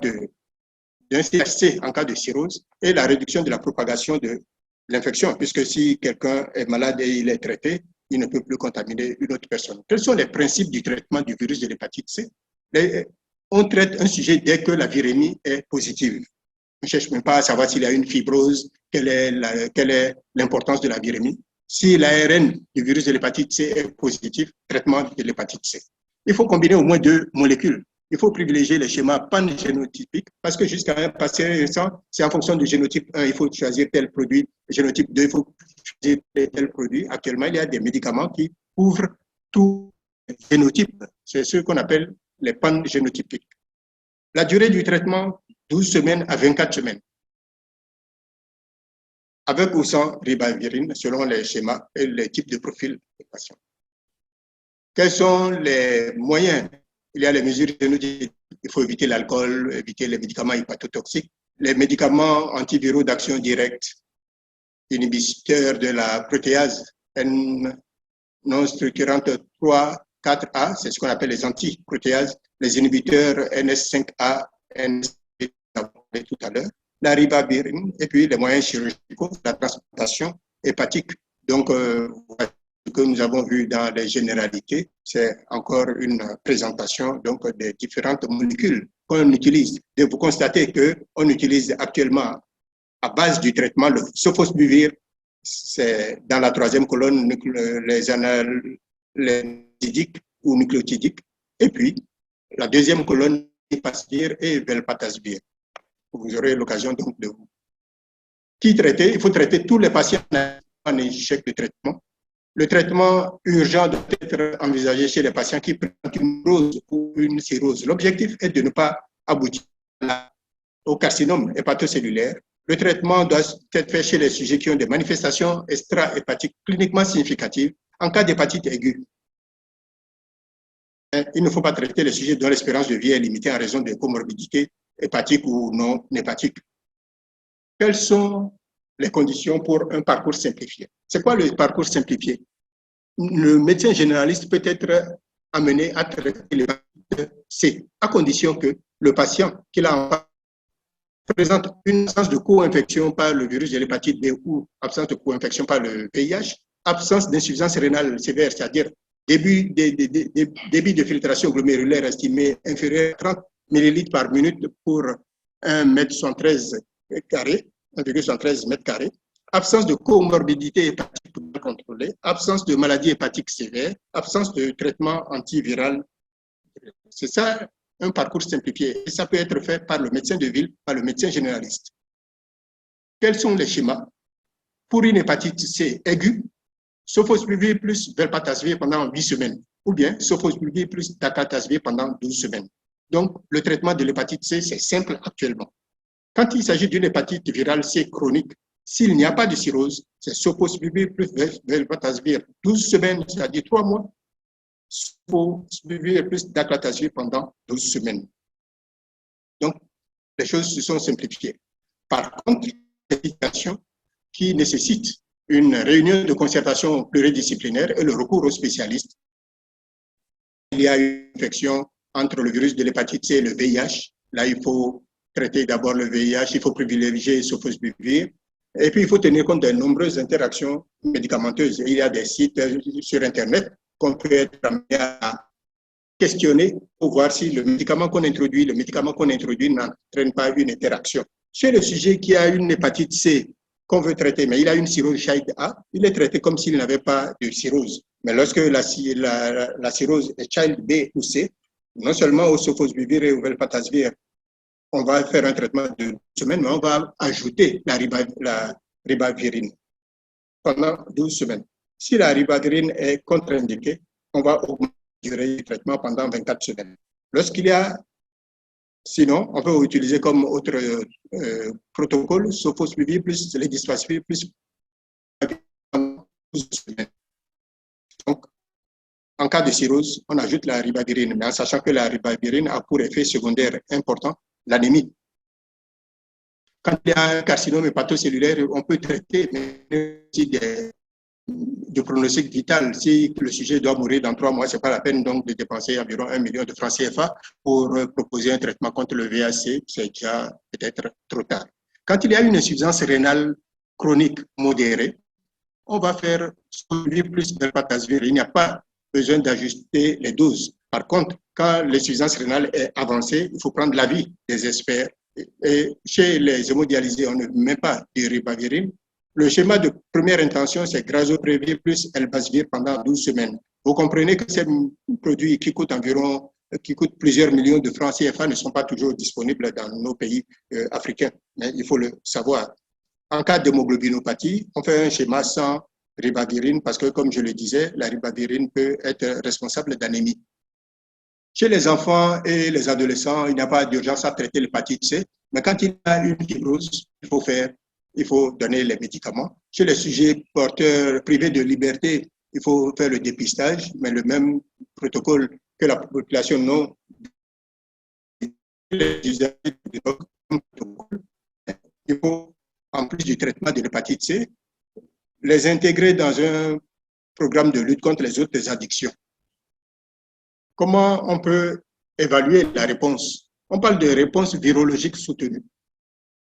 d'un CHC en cas de cirrhose et la réduction de la propagation de l'infection, puisque si quelqu'un est malade et il est traité, il ne peut plus contaminer une autre personne. Quels sont les principes du traitement du virus de l'hépatite C? On traite un sujet dès que la virémie est positive. On ne cherche même pas à savoir s'il y a une fibrose, quelle est l'importance de la virémie. Si l'ARN du virus de l'hépatite C est positif, traitement de l'hépatite C. Il faut combiner au moins 2 molécules. Il faut privilégier les schémas pangénotypiques parce que jusqu'à un patient récent, c'est en fonction du génotype 1, il faut choisir tel produit. Le génotype 2, il faut choisir tel produit. Actuellement, il y a des médicaments qui couvrent tous les génotypes. C'est ce qu'on appelle les pangénotypiques. La durée du traitement, 12 semaines à 24 semaines. Avec ou sans ribavirine, selon les schémas et les types de profils des patients. Quels sont les moyens? Il y a les mesures génotypiques. Il faut éviter l'alcool, éviter les médicaments hépatotoxiques, les médicaments antiviraux d'action directe, inhibiteurs de la protéase N non structurante 3, 4A, c'est ce qu'on appelle les antiprotéases, les inhibiteurs NS5A, NS5A, tout à l'heure, la ribavirine, et puis les moyens chirurgicaux, la transplantation hépatique. Donc, ce que nous avons vu dans les généralités, c'est encore une présentation donc, des différentes molécules qu'on utilise. Et vous constatez qu'on utilise actuellement, à base du traitement, le sofosbuvir, c'est dans la 3e colonne, les analgésiques ou nucléotidiques, et puis la 2e colonne, Pasvir et Velpatasvir. Vous aurez l'occasion donc de vous. Qui traiter? Il faut traiter tous les patients en échec de traitement. Le traitement urgent doit être envisagé chez les patients qui présentent une rose ou une cirrhose. L'objectif est de ne pas aboutir au carcinome hépatocellulaire. Le traitement doit être fait chez les sujets qui ont des manifestations extra-hépatiques cliniquement significatives en cas d'hépatite aiguë. Il ne faut pas traiter les sujets dont l'espérance de vie est limitée en raison de comorbidités hépatiques ou non hépatiques. Quelles sont les conditions pour un parcours simplifié? C'est quoi le parcours simplifié? Le médecin généraliste peut être amené à traiter l'hépatite C, à condition que le patient qui l'a présente une absence de co-infection par le virus de l'hépatite B ou absence de co-infection par le VIH, absence d'insuffisance rénale sévère, c'est-à-dire débit de filtration glomérulaire estimé inférieur à 30 ml par minute pour 1,73 m², 1,73 m², absence de comorbidité hépatique contrôlée, absence de maladie hépatique sévère, absence de traitement antiviral. C'est ça un parcours simplifié. Et ça peut être fait par le médecin de ville, par le médecin généraliste. Quels sont les schémas? Pour une hépatite C aiguë, sofosbuvir plus velpatasvir pendant 8 semaines, ou bien sofosbuvir plus daclatasvir pendant 12 semaines. Donc, le traitement de l'hépatite C, c'est simple actuellement. Quand il s'agit d'une hépatite virale C chronique, s'il n'y a pas de cirrhose, c'est sofosbuvir plus velpatasvir 12 semaines, c'est-à-dire 3 mois, sofosbuvir plus daclatasvir pendant 12 semaines. Donc, les choses se sont simplifiées. Par contre, les situations qui nécessitent une réunion de concertation pluridisciplinaire et le recours aux spécialistes. Il y a une infection entre le virus de l'hépatite C et le VIH. Là, il faut traiter d'abord le VIH, il faut privilégier sofosbuvir. Et puis, il faut tenir compte de nombreuses interactions médicamenteuses. Il y a des sites sur Internet qu'on peut être amené à questionner pour voir si le médicament qu'on introduit n'entraîne pas une interaction. Chez le sujet qui a une hépatite C qu'on veut traiter, mais il a une cirrhose Child A, il est traité comme s'il n'avait pas de cirrhose. Mais lorsque la cirrhose est Child B ou C, non seulement au sofosbuvir et au velpatasvir, on va faire un traitement de 12 semaines, mais on va ajouter la ribavirine pendant 12 semaines. Si la ribavirine est contre-indiquée, on va augmenter la durée du traitement pendant 24 semaines. Lorsqu'il y a, sinon, on peut utiliser comme autre protocole, sofosbuvir plus légisvarsvir plus pendant 12 semaines. Donc, en cas de cirrhose, on ajoute la ribavirine, mais en sachant que la ribavirine a pour effet secondaire important l'anémie. Quand il y a un carcinome hépatocellulaire, on peut traiter aussi du pronostic vital. Si le sujet doit mourir dans 3 mois, ce n'est pas la peine donc de dépenser environ 1 million de francs CFA pour proposer un traitement contre le VAC, c'est déjà peut-être trop tard. Quand il y a une insuffisance rénale chronique modérée, on va faire plus velpatasvir. Il n'y a pas besoin d'ajuster les doses. Par contre, quand l'insuffisance rénale est avancée, il faut prendre l'avis des experts. Et chez les hémodialysés, on ne met pas de ribavirine. Le schéma de première intention, c'est grazoprevir plus elbasvir pendant 12 semaines. Vous comprenez que ces produits qui coûtent plusieurs millions de francs CFA ne sont pas toujours disponibles dans nos pays africains, mais il faut le savoir. En cas d'hémoglobinopathie, on fait un schéma sans ribavirine parce que, comme je le disais, la ribavirine peut être responsable d'anémie. Chez les enfants et les adolescents, il n'y a pas d'urgence à traiter l'hépatite C, mais quand il y a une fibrose, il faut donner les médicaments. Chez les sujets porteurs privés de liberté, il faut faire le dépistage, mais le même protocole que la population non. Il faut, en plus du traitement de l'hépatite C, les intégrer dans un programme de lutte contre les autres addictions. Comment on peut évaluer la réponse? On parle de réponse virologique soutenue,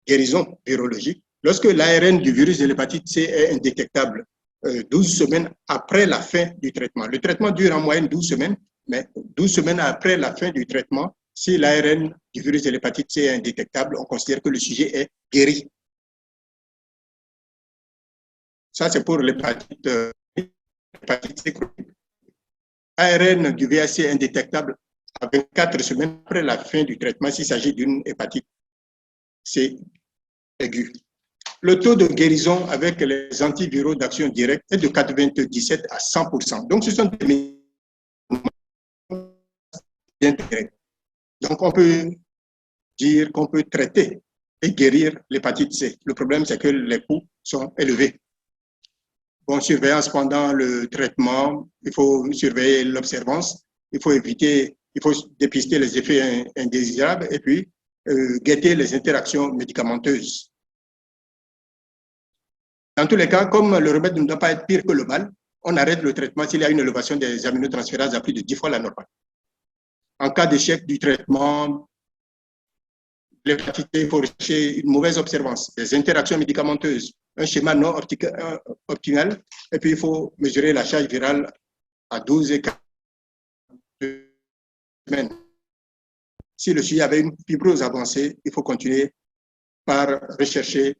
guérison virologique. Lorsque l'ARN du virus de l'hépatite C est indétectable 12 semaines après la fin du traitement. Le traitement dure en moyenne 12 semaines, mais 12 semaines après la fin du traitement, si l'ARN du virus de l'hépatite C est indétectable, on considère que le sujet est guéri. Ça, c'est pour l'hépatite C chronique. ARN du VAC indétectable à 24 semaines après la fin du traitement s'il s'agit d'une hépatite C aiguë. Le taux de guérison avec les antiviraux d'action directe est de 97 à 100%. Donc, ce sont des médicaments d'intérêt. Donc, on peut dire qu'on peut traiter et guérir l'hépatite C. Le problème, c'est que les coûts sont élevés. Bon, surveillance pendant le traitement, il faut surveiller l'observance, il faut dépister les effets indésirables et puis guetter les interactions médicamenteuses. Dans tous les cas, comme le remède ne doit pas être pire que le mal, on arrête le traitement s'il y a une élévation des aminotransférases à plus de 10 fois la normale. En cas d'échec du traitement, l'hépatite, il faut rechercher une mauvaise observance, des interactions médicamenteuses, un schéma non optimal, et puis il faut mesurer la charge virale à 12 et 4 semaines. Si le sujet avait une fibrose avancée, il faut continuer par rechercher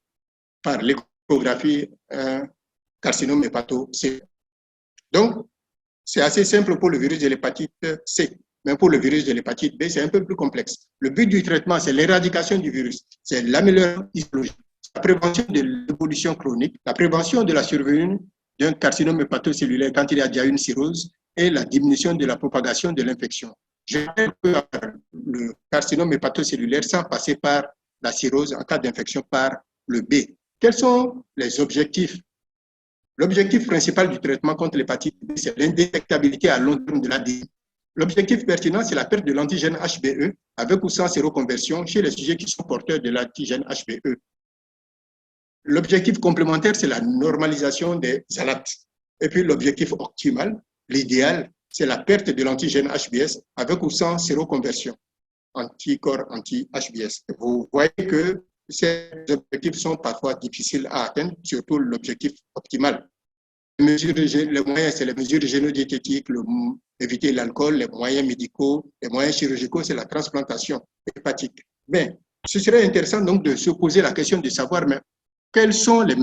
par l'échographie un carcinome hépato-C. Donc, c'est assez simple pour le virus de l'hépatite C. Mais pour le virus de l'hépatite B, c'est un peu plus complexe. Le but du traitement, c'est l'éradication du virus, c'est l'amélioration histologique, la prévention de l'évolution chronique, la prévention de la survenue d'un carcinome hépatocellulaire quand il y a déjà une cirrhose et la diminution de la propagation de l'infection. Je rappelle que le carcinome hépatocellulaire sans passer par la cirrhose en cas d'infection par le B. Quels sont les objectifs? L'objectif principal du traitement contre l'hépatite B, c'est l'indétectabilité à long terme de l'ADN. L'objectif pertinent, c'est la perte de l'antigène HBE avec ou sans séroconversion chez les sujets qui sont porteurs de l'antigène HBE. L'objectif complémentaire, c'est la normalisation des ALAT. Et puis l'objectif optimal, l'idéal, c'est la perte de l'antigène HBS avec ou sans séroconversion, anticorps anti-HBS. Vous voyez que ces objectifs sont parfois difficiles à atteindre, surtout l'objectif optimal. Les moyens, c'est les mesures génodiététiques, éviter l'alcool, les moyens médicaux, les moyens chirurgicaux, c'est la transplantation hépatique. Bien, ce serait intéressant donc de se poser la question de savoir mais, quelles sont les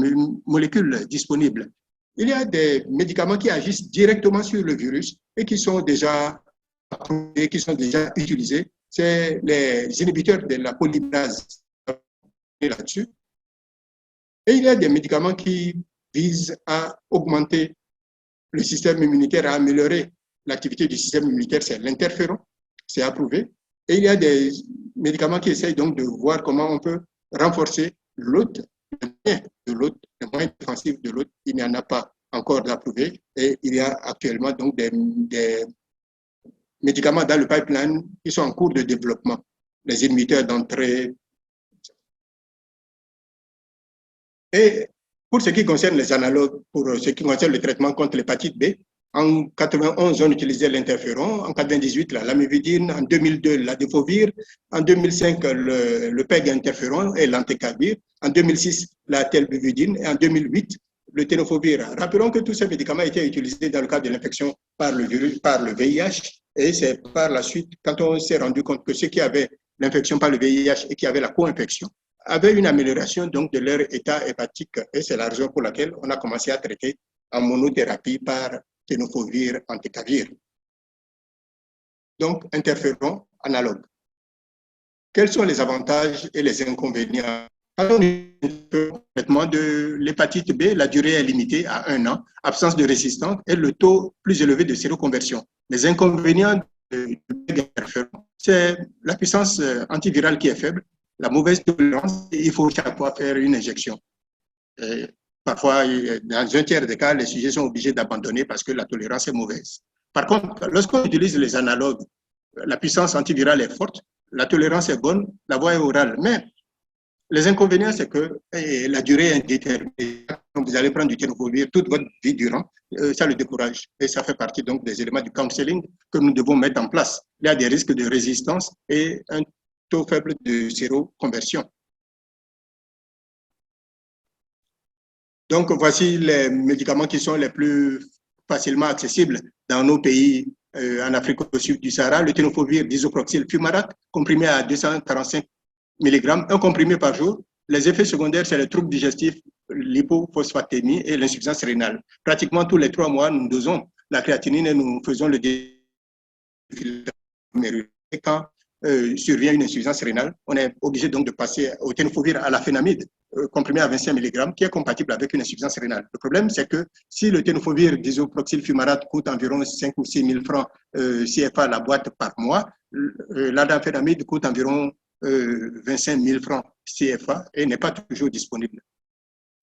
molécules disponibles. Il y a des médicaments qui agissent directement sur le virus et qui sont déjà approuvés, qui sont déjà utilisés. C'est les inhibiteurs de la polymérase là-dessus. Et il y a des médicaments qui visent à augmenter le système immunitaire, à améliorer l'activité du système immunitaire, c'est l'interféron, c'est approuvé. Et il y a des médicaments qui essayent donc de voir comment on peut renforcer l'hôte, les moyens défensifs de l'hôte. Il n'y en a pas encore d'approuvé. Et il y a actuellement donc des médicaments dans le pipeline qui sont en cours de développement, les inhibiteurs d'entrée. Et pour ce qui concerne les analogues, pour ce qui concerne le traitement contre l'hépatite B, en 91, on utilisait l'interféron, en 98, la lamivudine, en 2002, la défovir, en 2005, le PEG interféron et l'antécavir, en 2006, la telbuvudine et en 2008, le tenofovir. Rappelons que tous ces médicaments étaient utilisés dans le cadre de l'infection par le virus, par le VIH, et c'est par la suite, quand on s'est rendu compte que ceux qui avaient l'infection par le VIH et qui avaient la co-infection, avaient une amélioration donc de leur état hépatique, et c'est la raison pour laquelle on a commencé à traiter en monothérapie par tenofovir, antécavir. Donc, interféron analogue. Quels sont les avantages et les inconvénients? Quand on traitement de l'hépatite B, la durée est limitée à 1 an, absence de résistance et le taux plus élevé de séroconversion. Les inconvénients de l'interféron, c'est la puissance antivirale qui est faible, la mauvaise tolérance, et il faut chaque fois faire une injection. Et parfois, dans un tiers des cas, les sujets sont obligés d'abandonner parce que la tolérance est mauvaise. Par contre, lorsqu'on utilise les analogues, la puissance antivirale est forte, la tolérance est bonne, la voie est orale. Mais les inconvénients, c'est que la durée est indéterminée. Donc, vous allez prendre du tenofovir toute votre vie durant, ça le décourage. Et ça fait partie donc des éléments du counseling que nous devons mettre en place. Il y a des risques de résistance et un taux faible de séroconversion. Donc, voici les médicaments qui sont les plus facilement accessibles dans nos pays en Afrique au sud du Sahara. Le tenofovir disoproxyl fumarate, comprimé à 245 mg, un comprimé par jour. Les effets secondaires, c'est les troubles digestifs, l'hypophosphatémie et l'insuffisance rénale. Pratiquement tous les 3 mois, nous dosons la créatinine et nous faisons le défiltrage. Et quand survient une insuffisance rénale, on est obligé donc de passer au tenofovir à la phénamide, comprimé à 25 mg, qui est compatible avec une insuffisance rénale. Le problème, c'est que si le tenofovir disoproxyl fumarate coûte environ 5 ou 6 000 francs CFA la boîte par mois, l'adafénamide coûte environ 25 000 francs CFA et n'est pas toujours disponible.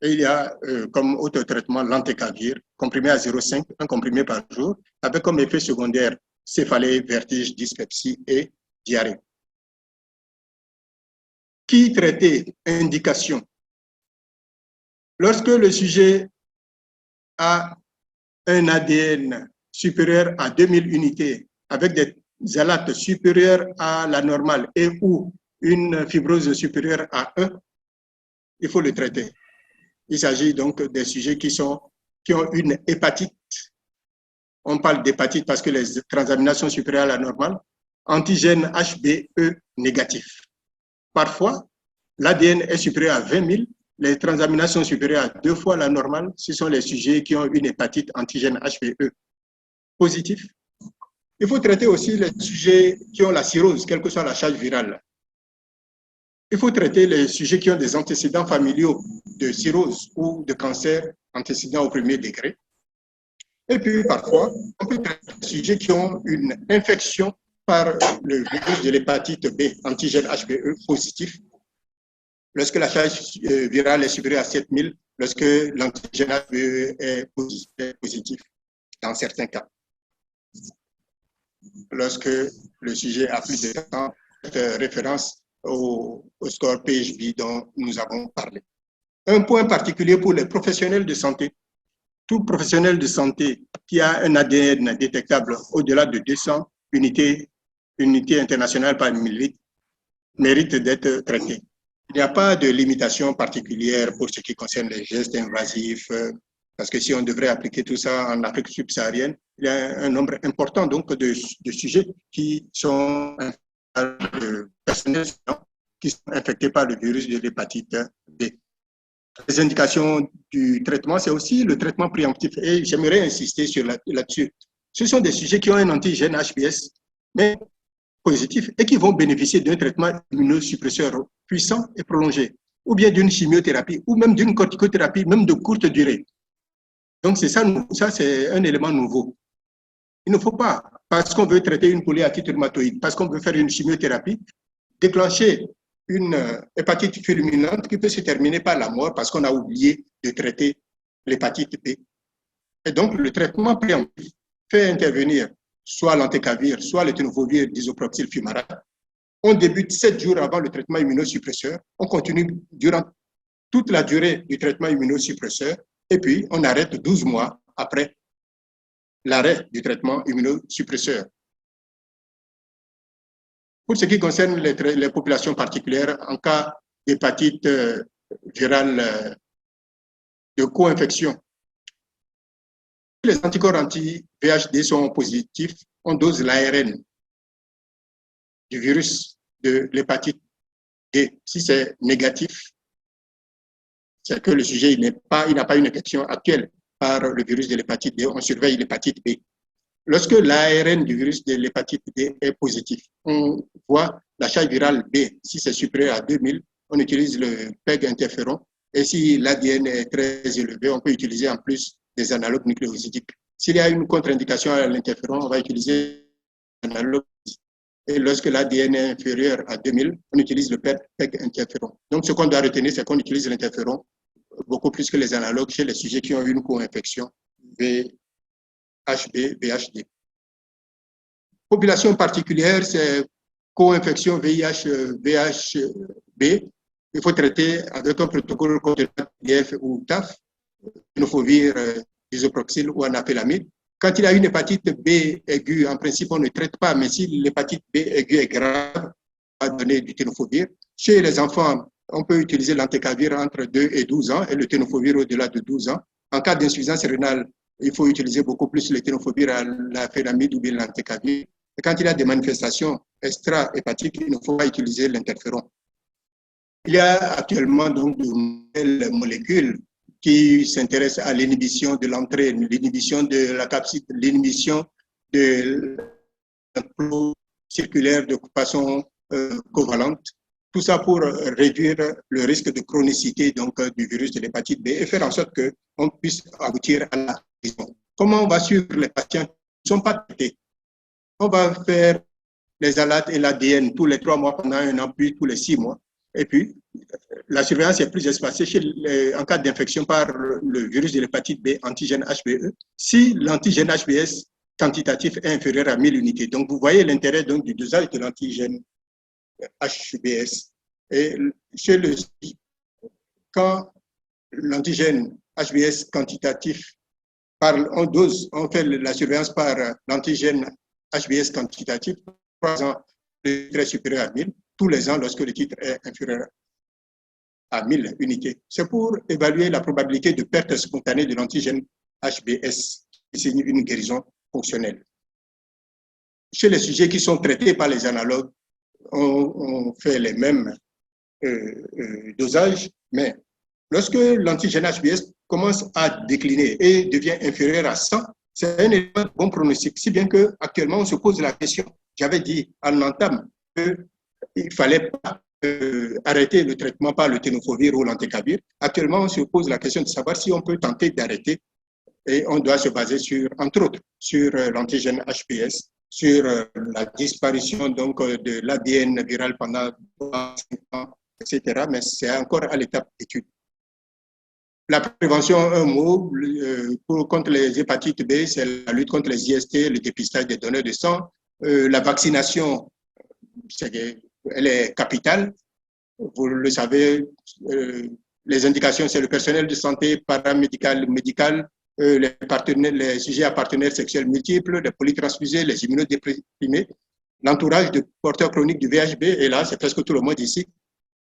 Et il y a comme autre traitement l'antécavir, comprimé à 0,5, un comprimé par jour, avec comme effet secondaire céphalée, vertige, dyspepsie et diarrhée. Qui traiter? Indication. Lorsque le sujet a un ADN supérieur à 2000 unités, avec des zélates supérieurs à la normale et ou une fibrose supérieure à 1, il faut le traiter. Il s'agit donc des sujets qui ont une hépatite. On parle d'hépatite parce que les transaminases sont supérieures à la normale. Antigène HBE négatif. Parfois, l'ADN est supérieur à 20 000, les transaminases sont supérieures à 2 fois la normale. Ce sont les sujets qui ont une hépatite antigène HBE positif. Il faut traiter aussi les sujets qui ont la cirrhose, quelle que soit la charge virale. Il faut traiter les sujets qui ont des antécédents familiaux de cirrhose ou de cancer, antécédents au 1er degré. Et puis, parfois, on peut traiter les sujets qui ont une infection par le virus de l'hépatite B, antigène HBE positif, lorsque la charge virale est supérieure à 7000, lorsque l'antigène HBE est positif, dans certains cas. Lorsque le sujet a plus de temps, référence au score PHB dont nous avons parlé. Un point particulier pour les professionnels de santé, tout professionnel de santé qui a un ADN détectable au-delà de 200 unités internationales par millilitre mérite d'être traité. Il n'y a pas de limitation particulière pour ce qui concerne les gestes invasifs, parce que si on devrait appliquer tout ça en Afrique subsaharienne, il y a un nombre important donc de sujets qui sont personnels qui sont infectés par le virus de l'hépatite B. Les indications du traitement, c'est aussi le traitement préemptif. Et j'aimerais insister là-dessus. Ce sont des sujets qui ont un antigène HBS, mais positif, et qui vont bénéficier d'un traitement immunosuppresseur puissant et prolongé, ou bien d'une chimiothérapie, ou même d'une corticothérapie, même de courte durée. Donc, c'est ça, c'est un élément nouveau. Il ne faut pas, parce qu'on veut traiter une polyarthrite rhumatoïde, parce qu'on veut faire une chimiothérapie, déclencher une hépatite fulminante qui peut se terminer par la mort parce qu'on a oublié de traiter l'hépatite B. Et donc, le traitement préemptif fait intervenir soit l'entecavir, soit le tenofovir disoproxyl fumarate. On débute 7 jours avant le traitement immunosuppresseur, on continue durant toute la durée du traitement immunosuppresseur, et puis on arrête 12 mois après l'arrêt du traitement immunosuppresseur. Pour ce qui concerne les populations particulières, en cas d'hépatite virale de co-infection, si les anticorps anti-VHD sont positifs, on dose l'ARN du virus de l'hépatite D. Si c'est négatif, c'est que le sujet n'a pas une infection actuelle par le virus de l'hépatite D, on surveille l'hépatite B. Lorsque l'ARN du virus de l'hépatite D est positif, on voit la charge virale B. Si c'est supérieur à 2000, on utilise le PEG interféron. Et si l'ADN est très élevé, on peut utiliser en plus des analogues nucléosidiques. S'il y a une contre-indication à l'interféron, on va utiliser l'analogue. Et lorsque l'ADN est inférieur à 2000, on utilise le PEG interféron. Donc, ce qu'on doit retenir, c'est qu'on utilise l'interféron beaucoup plus que les analogues chez les sujets qui ont une co-infection VHB, VHD. Population particulière, c'est co-infection VIH, VHB. Il faut traiter avec un protocole contre TF ou TAF, tenofovir, disoproxyl ou anaphélamide. Quand il y a une hépatite B aiguë, en principe, on ne traite pas, mais si l'hépatite B aiguë est grave, on va donner du tenofovir. Chez les enfants, on peut utiliser l'entecavir entre 2 et 12 ans et le tenofovir au-delà de 12 ans. En cas d'insuffisance rénale, il faut utiliser beaucoup plus le tenofovir à la féramide ou bien l'entecavir. Et quand il y a des manifestations extra-hépatiques, il ne faut pas utiliser l'interféron. Il y a actuellement donc de nouvelles molécules qui s'intéressent à l'inhibition de l'entrée, l'inhibition de la capside, l'inhibition de l'enclos circulaire de façon covalente. Tout ça pour réduire le risque de chronicité donc, du virus de l'hépatite B et faire en sorte qu'on puisse aboutir à la guérison. Comment on va suivre les patients qui ne sont pas traités? On va faire les ALAT et l'ADN tous les 3 mois pendant un an, puis tous les 6 mois. Et puis, la surveillance est plus espacée en cas d'infection par le virus de l'hépatite B, antigène HBE, si l'antigène HBS quantitatif est inférieur à 1000 unités. Donc, vous voyez l'intérêt du dosage de l'antigène HBS. Et chez quand l'antigène HBS quantitatif, on fait la surveillance par l'antigène HBS quantitatif, 3 ans, le titre est supérieur à 1000, tous les ans lorsque le titre est inférieur à 1000 unités. C'est pour évaluer la probabilité de perte spontanée de l'antigène HBS, qui signifie une guérison fonctionnelle. Chez les sujets qui sont traités par les analogues, on fait les mêmes dosages, mais lorsque l'antigène HBS commence à décliner et devient inférieur à 100, c'est un élément de bon pronostic, si bien qu'actuellement on se pose la question. J'avais dit en entame qu'il ne fallait pas arrêter le traitement par le tenofovir ou l'entecavir. Actuellement, on se pose la question de savoir si on peut tenter d'arrêter et on doit se baser sur, entre autres, sur l'antigène HBS, sur la disparition donc, de l'ADN viral pendant 5 ans, etc. Mais c'est encore à l'étape d'étude. La prévention, un mot, contre les hépatites B, c'est la lutte contre les IST, le dépistage des donneurs de sang. La vaccination, elle est capitale. Vous le savez, les indications, c'est le personnel de santé paramédical, médical, les sujets à partenaires sexuels multiples, les polytransfusés, les immunodéprimés, l'entourage de porteurs chroniques du VHB, et là, c'est presque tout le monde ici,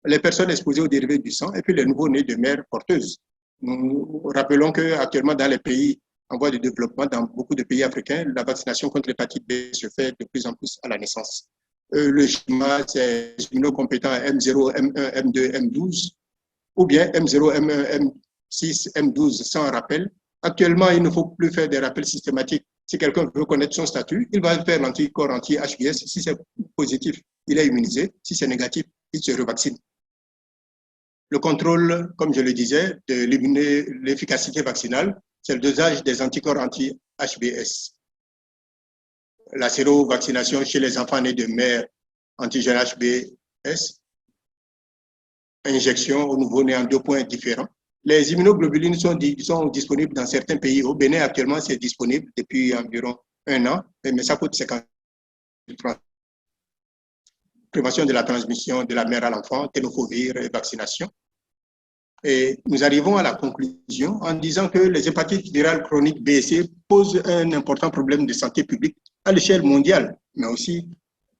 les personnes exposées aux dérivés du sang, et puis les nouveaux-nés de mères porteuses. Nous rappelons qu'actuellement, dans les pays en voie de développement, dans beaucoup de pays africains, la vaccination contre l'hépatite B se fait de plus en plus à la naissance. Le schéma, c'est immunocompétent M0, M1, M2, M12, ou bien M0, M1, M6, M12 sans rappel. Actuellement, il ne faut plus faire des rappels systématiques. Si quelqu'un veut connaître son statut, il va faire l'anticorps anti-HBS. Si c'est positif, il est immunisé. Si c'est négatif, il se revaccine. Le contrôle, comme je le disais, de l'efficacité vaccinale, c'est le dosage des anticorps anti-HBS. La sérovaccination chez les enfants nés de mères antigènes HBS, injection au nouveau-né en 2 points différents. Les immunoglobulines sont disponibles dans certains pays. Au Bénin, actuellement, c'est disponible depuis environ 1 an, mais ça coûte 50 francs. Prévention de la transmission de la mère à l'enfant, ténophobie et vaccination. Et nous arrivons à la conclusion en disant que les hépatites virales chroniques B et C posent un important problème de santé publique à l'échelle mondiale, mais aussi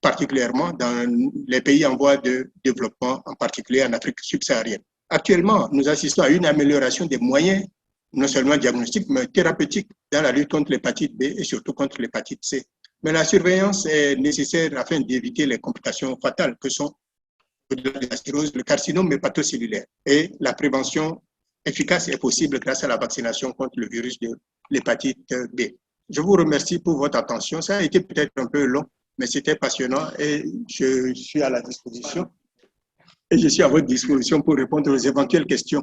particulièrement dans les pays en voie de développement, en particulier en Afrique subsaharienne. Actuellement, nous assistons à une amélioration des moyens, non seulement diagnostiques, mais thérapeutiques dans la lutte contre l'hépatite B et surtout contre l'hépatite C. Mais la surveillance est nécessaire afin d'éviter les complications fatales que sont la cirrhose, le carcinome hépatocellulaire. Et la prévention efficace est possible grâce à la vaccination contre le virus de l'hépatite B. Je vous remercie pour votre attention. Ça a été peut-être un peu long, mais c'était passionnant et je suis à la disposition. Et je suis à votre disposition pour répondre aux éventuelles questions.